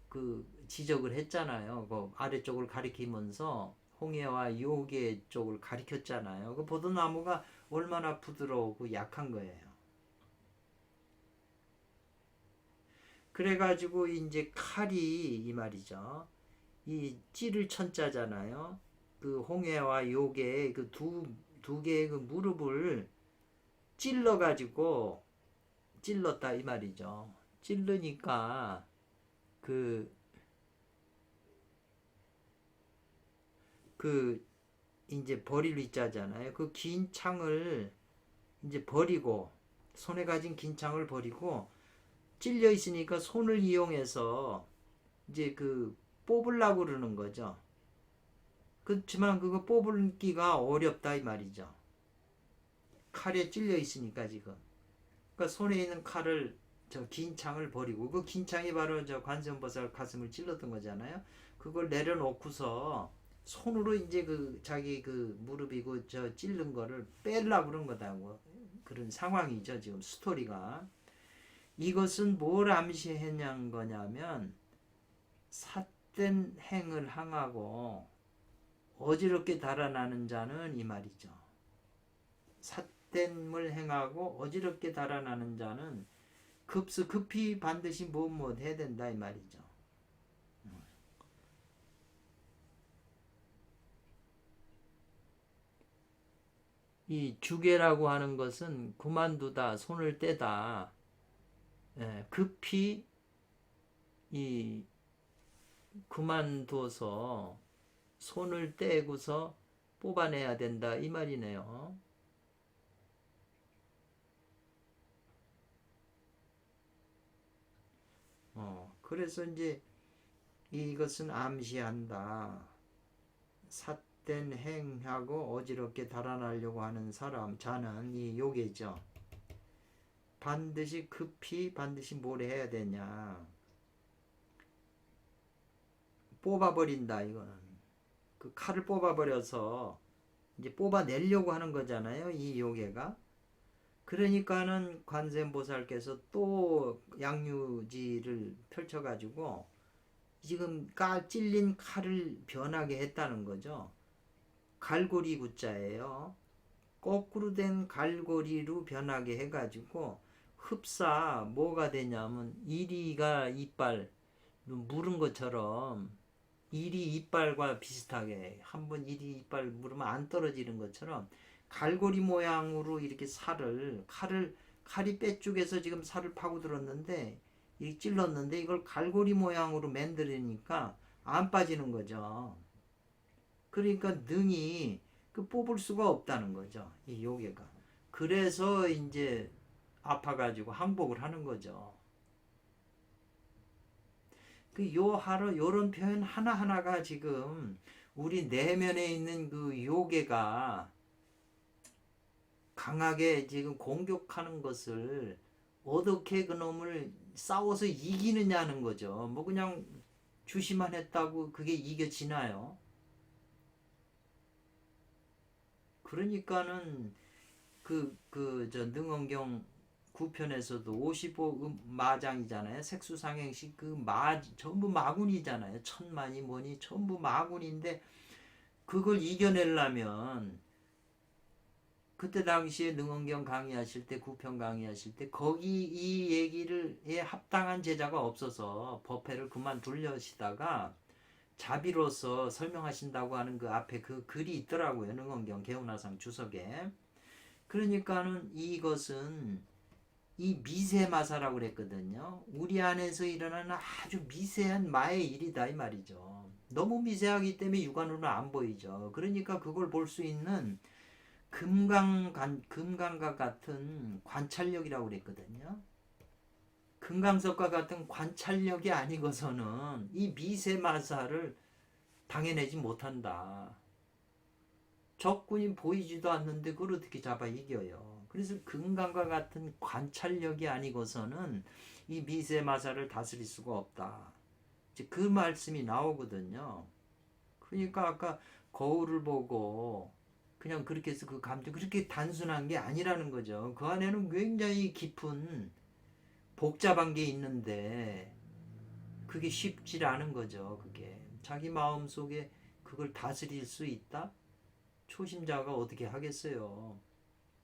그 지적을 했잖아요. 그 아래쪽을 가리키면서 홍해와 요괴 쪽을 가리켰잖아요. 그 버드나무가 얼마나 부드러우고 약한 거예요. 그래가지고 이제 칼이 이 말이죠. 이 찌를 천자잖아요. 그 홍해와 요괴 그 두 개의 그 무릎을 찔러가지고 찔렀다 이 말이죠. 찔르니까 그 이제 버릴 위자잖아요. 그 긴 창을 이제 버리고 손에 가진 긴 창을 버리고 찔려 있으니까 손을 이용해서 이제 그 뽑으려고 그러는 거죠. 그렇지만 그거 뽑기가 어렵다 이 말이죠. 칼에 찔려 있으니까 지금. 그러니까 손에 있는 칼을 저 긴 창을 버리고 그 긴 창이 바로 저 관세음보살 가슴을 찔렀던 거잖아요. 그걸 내려놓고서 손으로 이제 그 자기 그 무릎이고 저 찔른 거를 빼려고 그런 거다고 그런 상황이죠. 지금 스토리가. 이것은 뭘 암시했냐는 거냐면 삿된 행을 항하고 어지럽게 달아나는 자는 이 말이죠. 삿됨을 행하고 어지럽게 달아나는 자는 급히 반드시 무엇 해야 된다 이 말이죠. 이 주계라고 하는 것은 그만두다 손을 떼다 급히 이 그만둬서 손을 떼고서 뽑아내야 된다 이 말이네요. 그래서 이제 이것은 암시한다. 삿된 행하고 어지럽게 달아나려고 하는 사람, 자는 이 요괴죠. 반드시 뭘 해야 되냐. 뽑아버린다, 이거는. 그 칼을 뽑아버려서 이제 뽑아내려고 하는 거잖아요, 이 요괴가. 그러니까는 관세음보살께서 또 양유지를 펼쳐가지고 지금 찔린 칼을 변하게 했다는 거죠. 갈고리 구자예요. 거꾸로 된 갈고리로 변하게 해가지고 흡사 뭐가 되냐면 이리가 이빨 물은 것처럼 이리 이빨과 비슷하게 한번 이리 이빨 물으면 안 떨어지는 것처럼 갈고리 모양으로 이렇게 칼이 빼쪽에서 지금 살을 파고들었는데 이 찔렀는데 이걸 갈고리 모양으로 만들으니까 안 빠지는 거죠. 그러니까 능이 뽑을 수가 없다는 거죠. 이 요괴가. 그래서 이제 아파가지고 항복을 하는 거죠. 요런 표현 하나하나가 지금 우리 내면에 있는 그 요괴가 강하게 지금 공격하는 것을 어떻게 그놈을 싸워서 이기느냐는 거죠. 뭐 그냥 주시만 했다고 그게 이겨지나요? 그러니까는 저 능언경 9편에서도 55 마장이잖아요. 색수상행식 전부 마군이잖아요. 천만이 뭐니 전부 마군인데 그걸 이겨내려면 그때 당시에 능언경 강의하실 때 9편 강의하실 때 거기 이 얘기를에 합당한 제자가 없어서 법회를 그만두려시다가 자비로서 설명하신다고 하는 그 앞에 그 글이 있더라고요. 능언경 개운화상 주석에. 그러니까는 이것은 이 미세마사라고 그랬거든요. 우리 안에서 일어나는 아주 미세한 마의 일이다 이 말이죠. 너무 미세하기 때문에 육안으로는 안 보이죠. 그러니까 그걸 볼 수 있는 금강과 같은 관찰력이라고 그랬거든요. 금강석과 같은 관찰력이 아니고서는 이 미세마사를 당해내지 못한다. 적군이 보이지도 않는데 그걸 어떻게 잡아 이겨요. 그래서 금강과 같은 관찰력이 아니고서는 이 미세마사를 다스릴 수가 없다. 이제 그 말씀이 나오거든요. 그러니까 아까 거울을 보고 그냥 그렇게 해서 그 감정 그렇게 단순한 게 아니라는 거죠. 그 안에는 굉장히 깊은 복잡한 게 있는데 그게 쉽지 않은 거죠. 그게 자기 마음 속에 그걸 다스릴 수 있다? 초심자가 어떻게 하겠어요.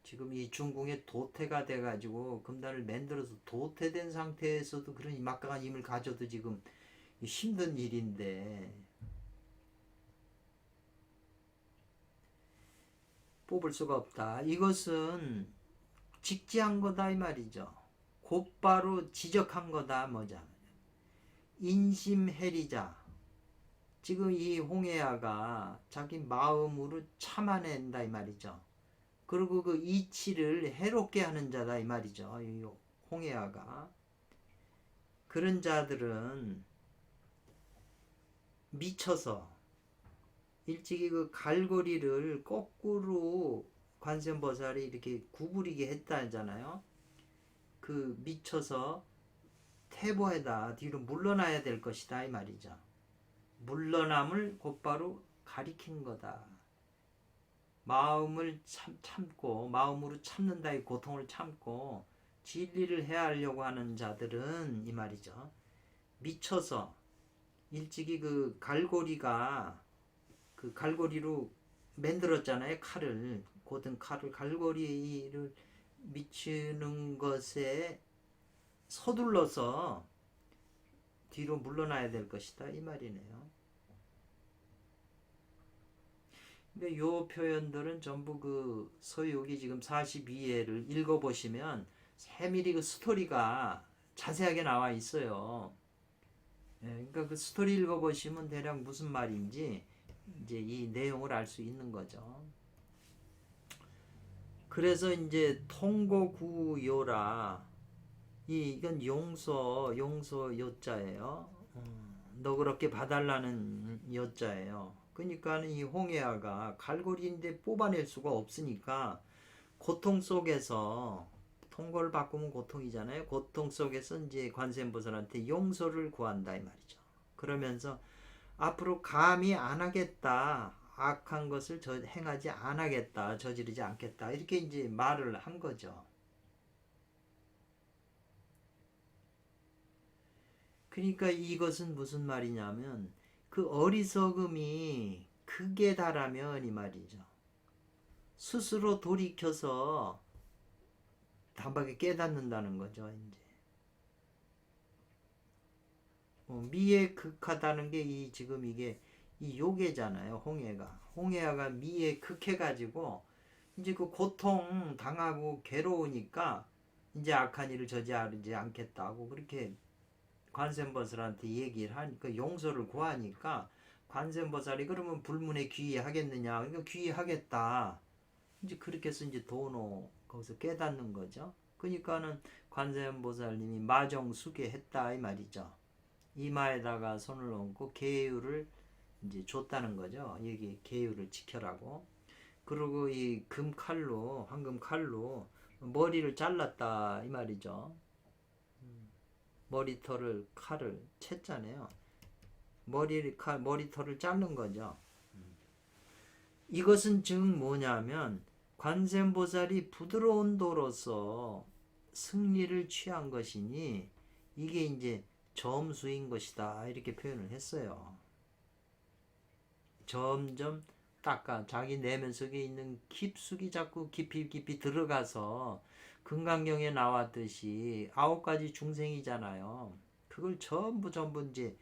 지금 이 중궁에 도태가 돼가지고 금단을 만들어서 도태된 상태에서도 그런 막강한 힘을 가져도 지금 힘든 일인데 뽑을 수가 없다. 이것은 직지한 거다 이 말이죠. 곧바로 지적한 거다 뭐자. 인심해리자. 지금 이 홍해아가 자기 마음으로 참아낸다 이 말이죠. 그리고 그 이치를 해롭게 하는 자다 이 말이죠. 이 홍해아가. 그런 자들은 미쳐서 일찍이 그 갈고리를 거꾸로 관세음보살이 이렇게 구부리게 했다잖아요. 그 미쳐서 태보에다 뒤로 물러나야 될 것이다 이 말이죠. 물러남을 곧바로 가리킨 거다. 마음을 참고 마음으로 참는다 이 고통을 참고 진리를 해하려고 하는 자들은 이 말이죠. 미쳐서 일찍이 그 갈고리로 만들었잖아요. 칼을 고든 칼을 갈고리를 미치는 것에 서둘러서 뒤로 물러나야 될 것이다 이 말이네요. 근데 요 표현들은 전부 그 서유기 지금 42회를 읽어보시면 세밀히 그 스토리가 자세하게 나와 있어요. 그러니까 그 스토리 읽어보시면 대략 무슨 말인지 이제 이 내용을 알 수 있는 거죠. 그래서 이제 통고구요라 이건 용서 요자예요. 너그럽게 봐달라는 여자예요. 그러니까 이 홍해아가 갈고리인데 뽑아낼 수가 없으니까 고통 속에서 통고를 바꾸면 고통이잖아요. 고통 속에서 이제 관세음보살한테 용서를 구한다 이 말이죠. 그러면서 앞으로 감히 안 하겠다. 악한 것을 행하지 안 하겠다. 저지르지 않겠다. 이렇게 이제 말을 한 거죠. 그러니까 이것은 무슨 말이냐면 그 어리석음이 극에 달하면 이 말이죠. 스스로 돌이켜서 단박에 깨닫는다는 거죠. 이제 미에 극하다는 게 지금 이게 이 요괴잖아요. 홍해아가 미에 극해가지고 이제 그 고통 당하고 괴로우니까 이제 악한 일을 저지하지 않겠다고 그렇게 관세음보살한테 얘기를 하니까 용서를 구하니까 관세음보살이 그러면 불문에 귀의하겠느냐? 그러니까 귀의하겠다. 이제 그렇게 해서 이제 도노 거기서 깨닫는 거죠. 그러니까는 관세음보살님이 마정수계 했다 이 말이죠. 이마에다가 손을 얹고 계율을 이제 줬다는 거죠. 여기 계율을 지켜라고. 그리고 이 금칼로 황금칼로 머리를 잘랐다 이 말이죠. 머리털을 칼을 챘잖아요. 머리털을 자른 거죠. 이것은 즉 뭐냐면 관세음보살이 부드러운 도로서 승리를 취한 것이니 이게 이제 점수인 것이다 이렇게 표현을 했어요. 점점 닦아 자기 내면 속에 있는 깊숙이 자꾸 깊이 들어가서 금강경에 나왔듯이 9가지 중생이잖아요. 그걸 전부 이제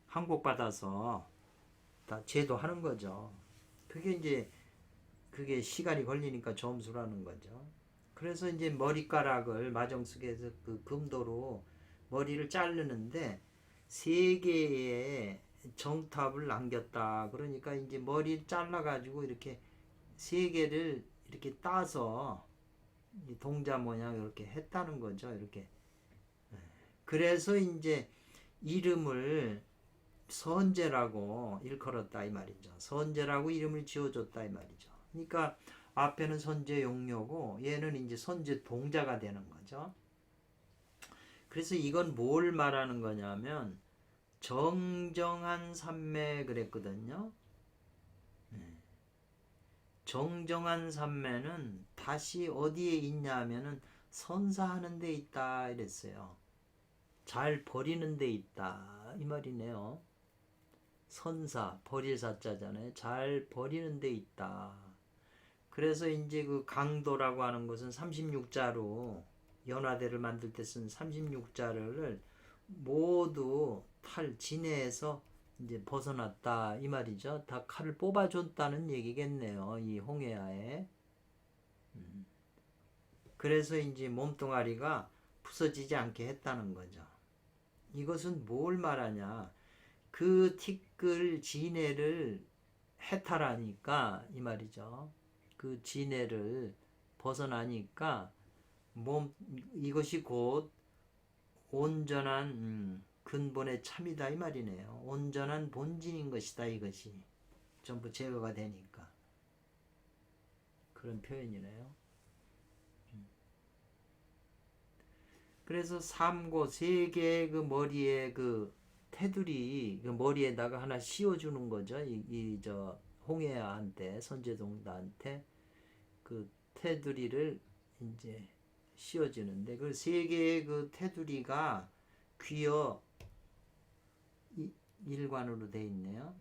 항복받아서 다 제도하는 거죠. 그게 시간이 걸리니까 점수라는 거죠. 그래서 이제 머리카락을 마정숙에서 그 금도로 머리를 자르는데 3개의 정탑을 남겼다. 그러니까 이제 머리를 잘라가지고 이렇게 3개를 이렇게 따서 동자 모양 이렇게 했다는 거죠. 이렇게. 그래서 이제 이름을 선제라고 일컬었다 이 말이죠. 선제라고 이름을 지어줬다 이 말이죠. 그러니까 앞에는 선제 용료고 얘는 이제 선제 동자가 되는 거죠. 그래서 이건 뭘 말하는 거냐면 정정한 삼매 그랬거든요. 정정한 삼매는 다시 어디에 있냐면은 선사하는 데 있다 이랬어요. 잘 버리는 데 있다 이 말이네요. 선사 버릴 사자잖아요. 잘 버리는 데 있다. 그래서 이제 그 강도라고 하는 것은 36자로 연화대를 만들 때 쓴 36자를 모두 진해에서 이제 벗어났다 이 말이죠. 다 칼을 뽑아줬다는 얘기겠네요. 이 홍해아에. 그래서 이제 몸뚱아리가 부서지지 않게 했다는 거죠. 이것은 뭘 말하냐? 그 티끌 진해를 해탈하니까 이 말이죠. 그 진해를 벗어나니까 이것이 곧 온전한 근본의 참이다 이 말이네요. 온전한 본진인 것이다 이것이. 전부 제거가 되니까. 그런 표현이네요. 그래서 3개의 그 머리에 그 테두리 그 머리에다가 하나 씌워주는 거죠. 저 홍해아한테 선제동자한테 그 테두리를 이제 씌워주는데 그 3개의 그 테두리가 귀어 일관으로 돼 있네요.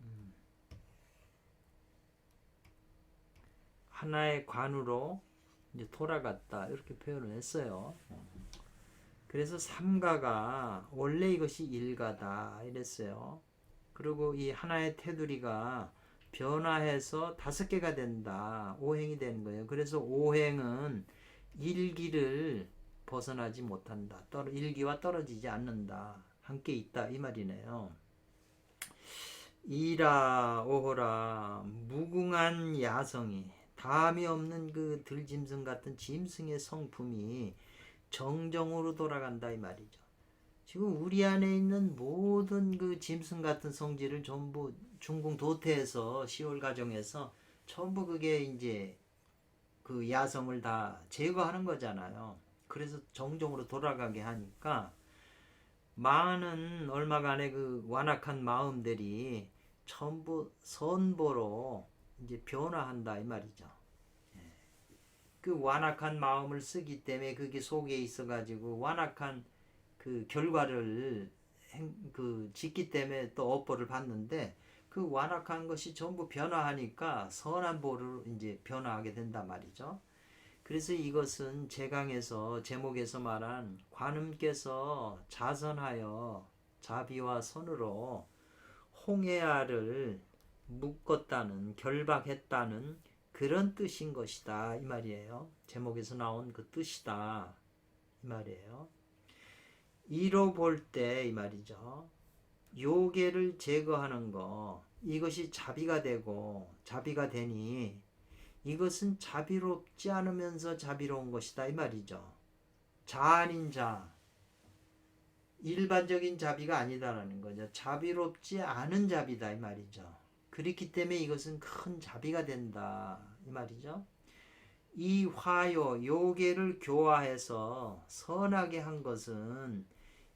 하나의 관으로 이제 돌아갔다 이렇게 표현을 했어요. 그래서 삼가가 원래 이것이 일가다 이랬어요. 그리고 이 하나의 테두리가 변화해서 5개가 된다. 5행이 되는 거예요. 그래서 5행은 일기를 벗어나지 못한다. 일기와 떨어지지 않는다. 함께 있다 이 말이네요. 이라 오호라 무궁한 야성이 다함이 없는 그 들짐승 같은 짐승의 성품이 정정으로 돌아간다 이 말이죠. 지금 우리 안에 있는 모든 그 짐승 같은 성질을 전부 중궁 도태해서 시올 가정에서 전부 그게 이제 그 야성을 다 제거하는 거잖아요. 그래서 정정으로 돌아가게 하니까 많은 얼마간의 그 완악한 마음들이 전부 선보로 이제 변화한다 이 말이죠. 그 완악한 마음을 쓰기 때문에 그게 속에 있어가지고 완악한 그 결과를 짓기 때문에 또 업보를 받는데 그 완악한 것이 전부 변화하니까 선한 보로 이제 변화하게 된단 말이죠. 그래서 이것은 제강에서 제목에서 말한 관음께서 자선하여 자비와 선으로 홍해아를 묶었다는 결박했다는 그런 뜻인 것이다 이 말이에요. 제목에서 나온 그 뜻이다 이 말이에요. 이로 볼 때 이 말이죠. 요괴를 제거하는 거 이것이 자비가 되고 자비가 되니 이것은 자비롭지 않으면서 자비로운 것이다 이 말이죠. 자 아닌 자 일반적인 자비가 아니다라는 거죠. 자비롭지 않은 자비다 이 말이죠. 그렇기 때문에 이것은 큰 자비가 된다 이 말이죠. 이 화요 요괴를 교화해서 선하게 한 것은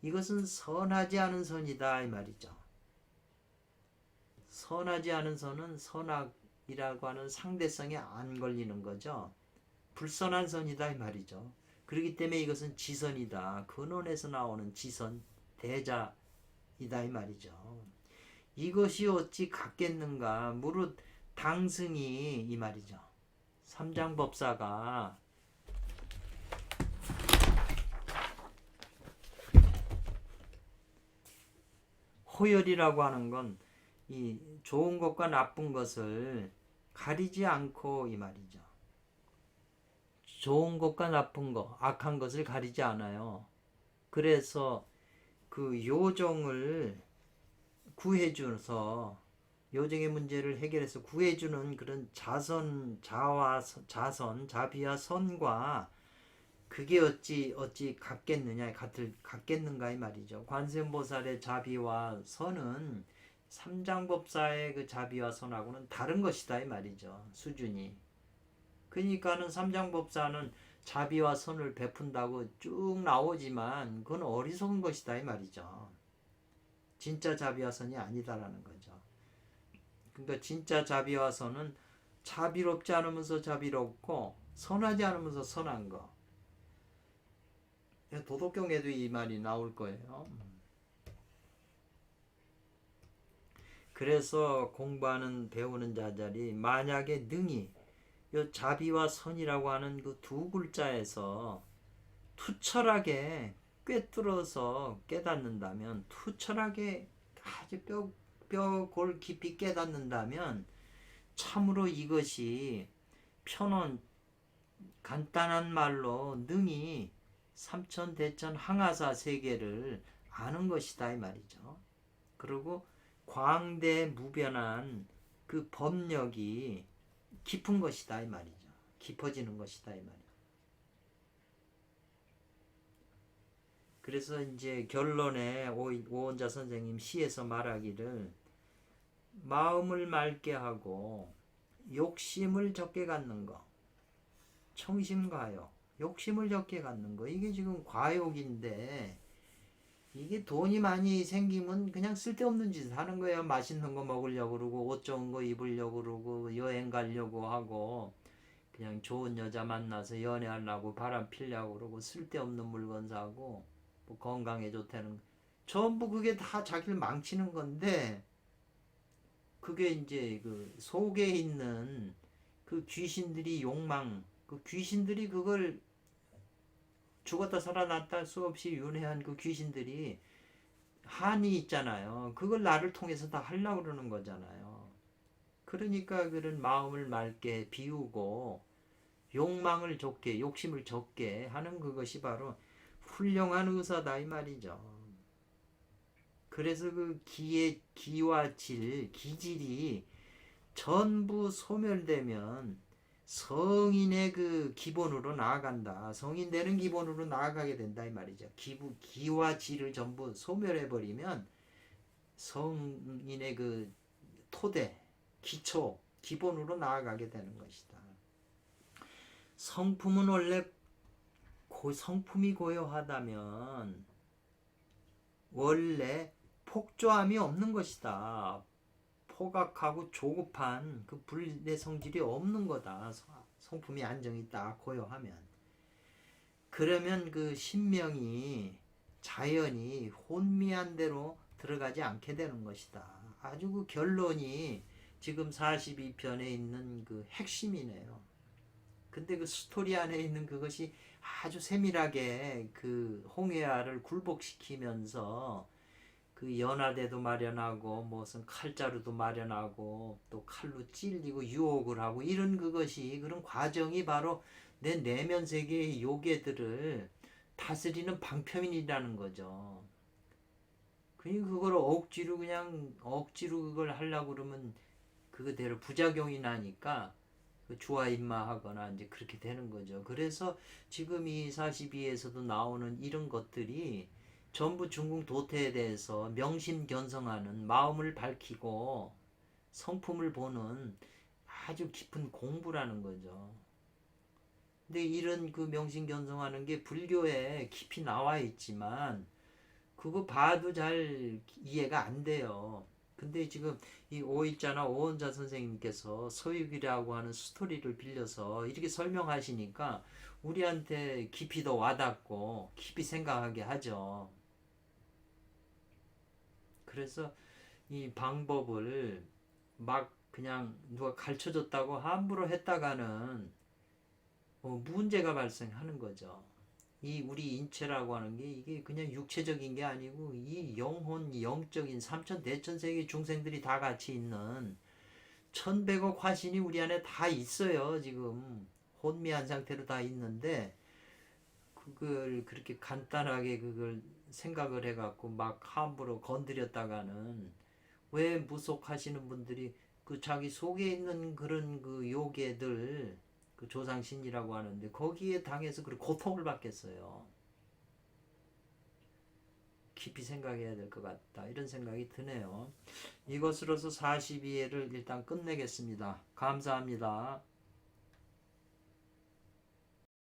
이것은 선하지 않은 선이다 이 말이죠. 선하지 않은 선은 선악이라고 하는 상대성에 안 걸리는 거죠. 불선한 선이다 이 말이죠. 그렇기 때문에 이것은 지선이다. 근원에서 나오는 지선, 대자이다 이 말이죠. 이것이 어찌 같겠는가? 무릇 당승이 이 말이죠. 삼장법사가 호열이라고 하는 건 이 좋은 것과 나쁜 것을 가리지 않고 이 말이죠. 좋은 것과 나쁜 것, 악한 것을 가리지 않아요. 그래서 그 요정을 구해줘서 요정의 문제를 해결해서 구해주는 그런 자선, 자비와 선과 그게 어찌 같겠는가 이 말이죠. 관세음보살의 자비와 선은 삼장법사의 그 자비와 선하고는 다른 것이다 이 말이죠. 수준이. 그러니까는 삼장법사는 자비와 선을 베푼다고 쭉 나오지만 그건 어리석은 것이다 이 말이죠. 진짜 자비와 선이 아니다라는 거죠. 그러니까 진짜 자비와 선은 자비롭지 않으면서 자비롭고 선하지 않으면서 선한 거. 도덕경에도 이 말이 나올 거예요. 그래서 공부하는 배우는 자들이 만약에 능히 이 자비와 선이라고 하는 그 두 글자에서 투철하게 꿰뚫어서 깨닫는다면, 투철하게 아주 뼈골 깊이 깨닫는다면 참으로 이것이 편언 간단한 말로 능히 삼천대천 항아사 세계를 아는 것이다 이 말이죠. 그리고 광대무변한 그 법력이 깊은 것이다 이 말이죠. 깊어지는 것이다 이 말이죠. 그래서 이제 결론에 오원자 선생님 시에서 말하기를 마음을 맑게 하고 욕심을 적게 갖는 거, 청심과욕, 욕심을 적게 갖는 거, 이게 지금 과욕인데 이게 돈이 많이 생기면 그냥 쓸데없는 짓을 하는 거예요. 맛있는 거 먹으려고 그러고 옷 좋은 거 입으려고 그러고 여행 가려고 하고 그냥 좋은 여자 만나서 연애하려고 바람 피려고 그러고 쓸데없는 물건 사고 뭐 건강에 좋다는 전부 그게 다 자기를 망치는 건데 그게 이제 그 속에 있는 그 귀신들이 욕망, 그 귀신들이 그걸 죽었다 살아났다 할 수 없이 윤회한 그 귀신들이 한이 있잖아요. 그걸 나를 통해서 다 하려고 그러는 거잖아요. 그러니까 그런 마음을 맑게 비우고 욕망을 적게, 욕심을 적게 하는 그것이 바로 훌륭한 의사다 이 말이죠. 그래서 그 기와 질, 기질이 전부 소멸되면 성인의 그 기본으로 나아간다. 성인 되는 기본으로 나아가게 된다 이 말이죠. 기와 지를 전부 소멸해 버리면 성인의 그 토대, 기초, 기본으로 나아가게 되는 것이다. 성품은 원래 성품이 고요하다면 원래 폭조함이 없는 것이다. 포각하고 조급한 그 불의 성질이 없는 거다. 성품이 안정이 딱 고요하면. 그러면 그 신명이 자연이 혼미한 대로 들어가지 않게 되는 것이다. 아주 그 결론이 지금 42편에 있는 그 핵심이네요. 근데 그 스토리 안에 있는 그것이 아주 세밀하게 그 홍해아를 굴복시키면서 그 연화대도 마련하고 무슨 칼자루도 마련하고 또 칼로 찔리고 유혹을 하고 이런 그것이 그런 과정이 바로 내 내면 세계의 요괴들을 다스리는 방편이라는 거죠. 그걸 억지로 그냥 억지로 그걸 하려고 그러면 그거대로 부작용이 나니까 그 주화인마하거나 이제 그렇게 되는 거죠. 그래서 지금 이 42에서도 나오는 이런 것들이 전부 중궁 도태에 대해서 명심견성하는 마음을 밝히고 성품을 보는 아주 깊은 공부라는 거죠. 근데 이런 그 명심견성하는 게 불교에 깊이 나와 있지만 그거 봐도 잘 이해가 안 돼요. 근데 지금 이 오일자나 오원자 선생님께서 서유기라고 하는 스토리를 빌려서 이렇게 설명하시니까 우리한테 깊이 더 와닿고 깊이 생각하게 하죠. 그래서 이 방법을 막 그냥 누가 가르쳐 줬다고 함부로 했다가는 문제가 발생하는 거죠. 이 우리 인체라고 하는 게 이게 그냥 육체적인 게 아니고 이 영혼, 영적인 삼천대천세계 중생들이 다 같이 있는 천백억 화신이 우리 안에 다 있어요. 지금 혼미한 상태로 다 있는데 그걸 그렇게 간단하게 그걸 생각을 해갖고 막 함부로 건드렸다가는 왜 무속하시는 분들이 그 자기 속에 있는 그런 그 요괴들 그 조상신이라고 하는데 거기에 당해서 그 고통을 받겠어요. 깊이 생각해야 될 것 같다. 이런 생각이 드네요. 이것으로서 42회를 일단 끝내겠습니다. 감사합니다.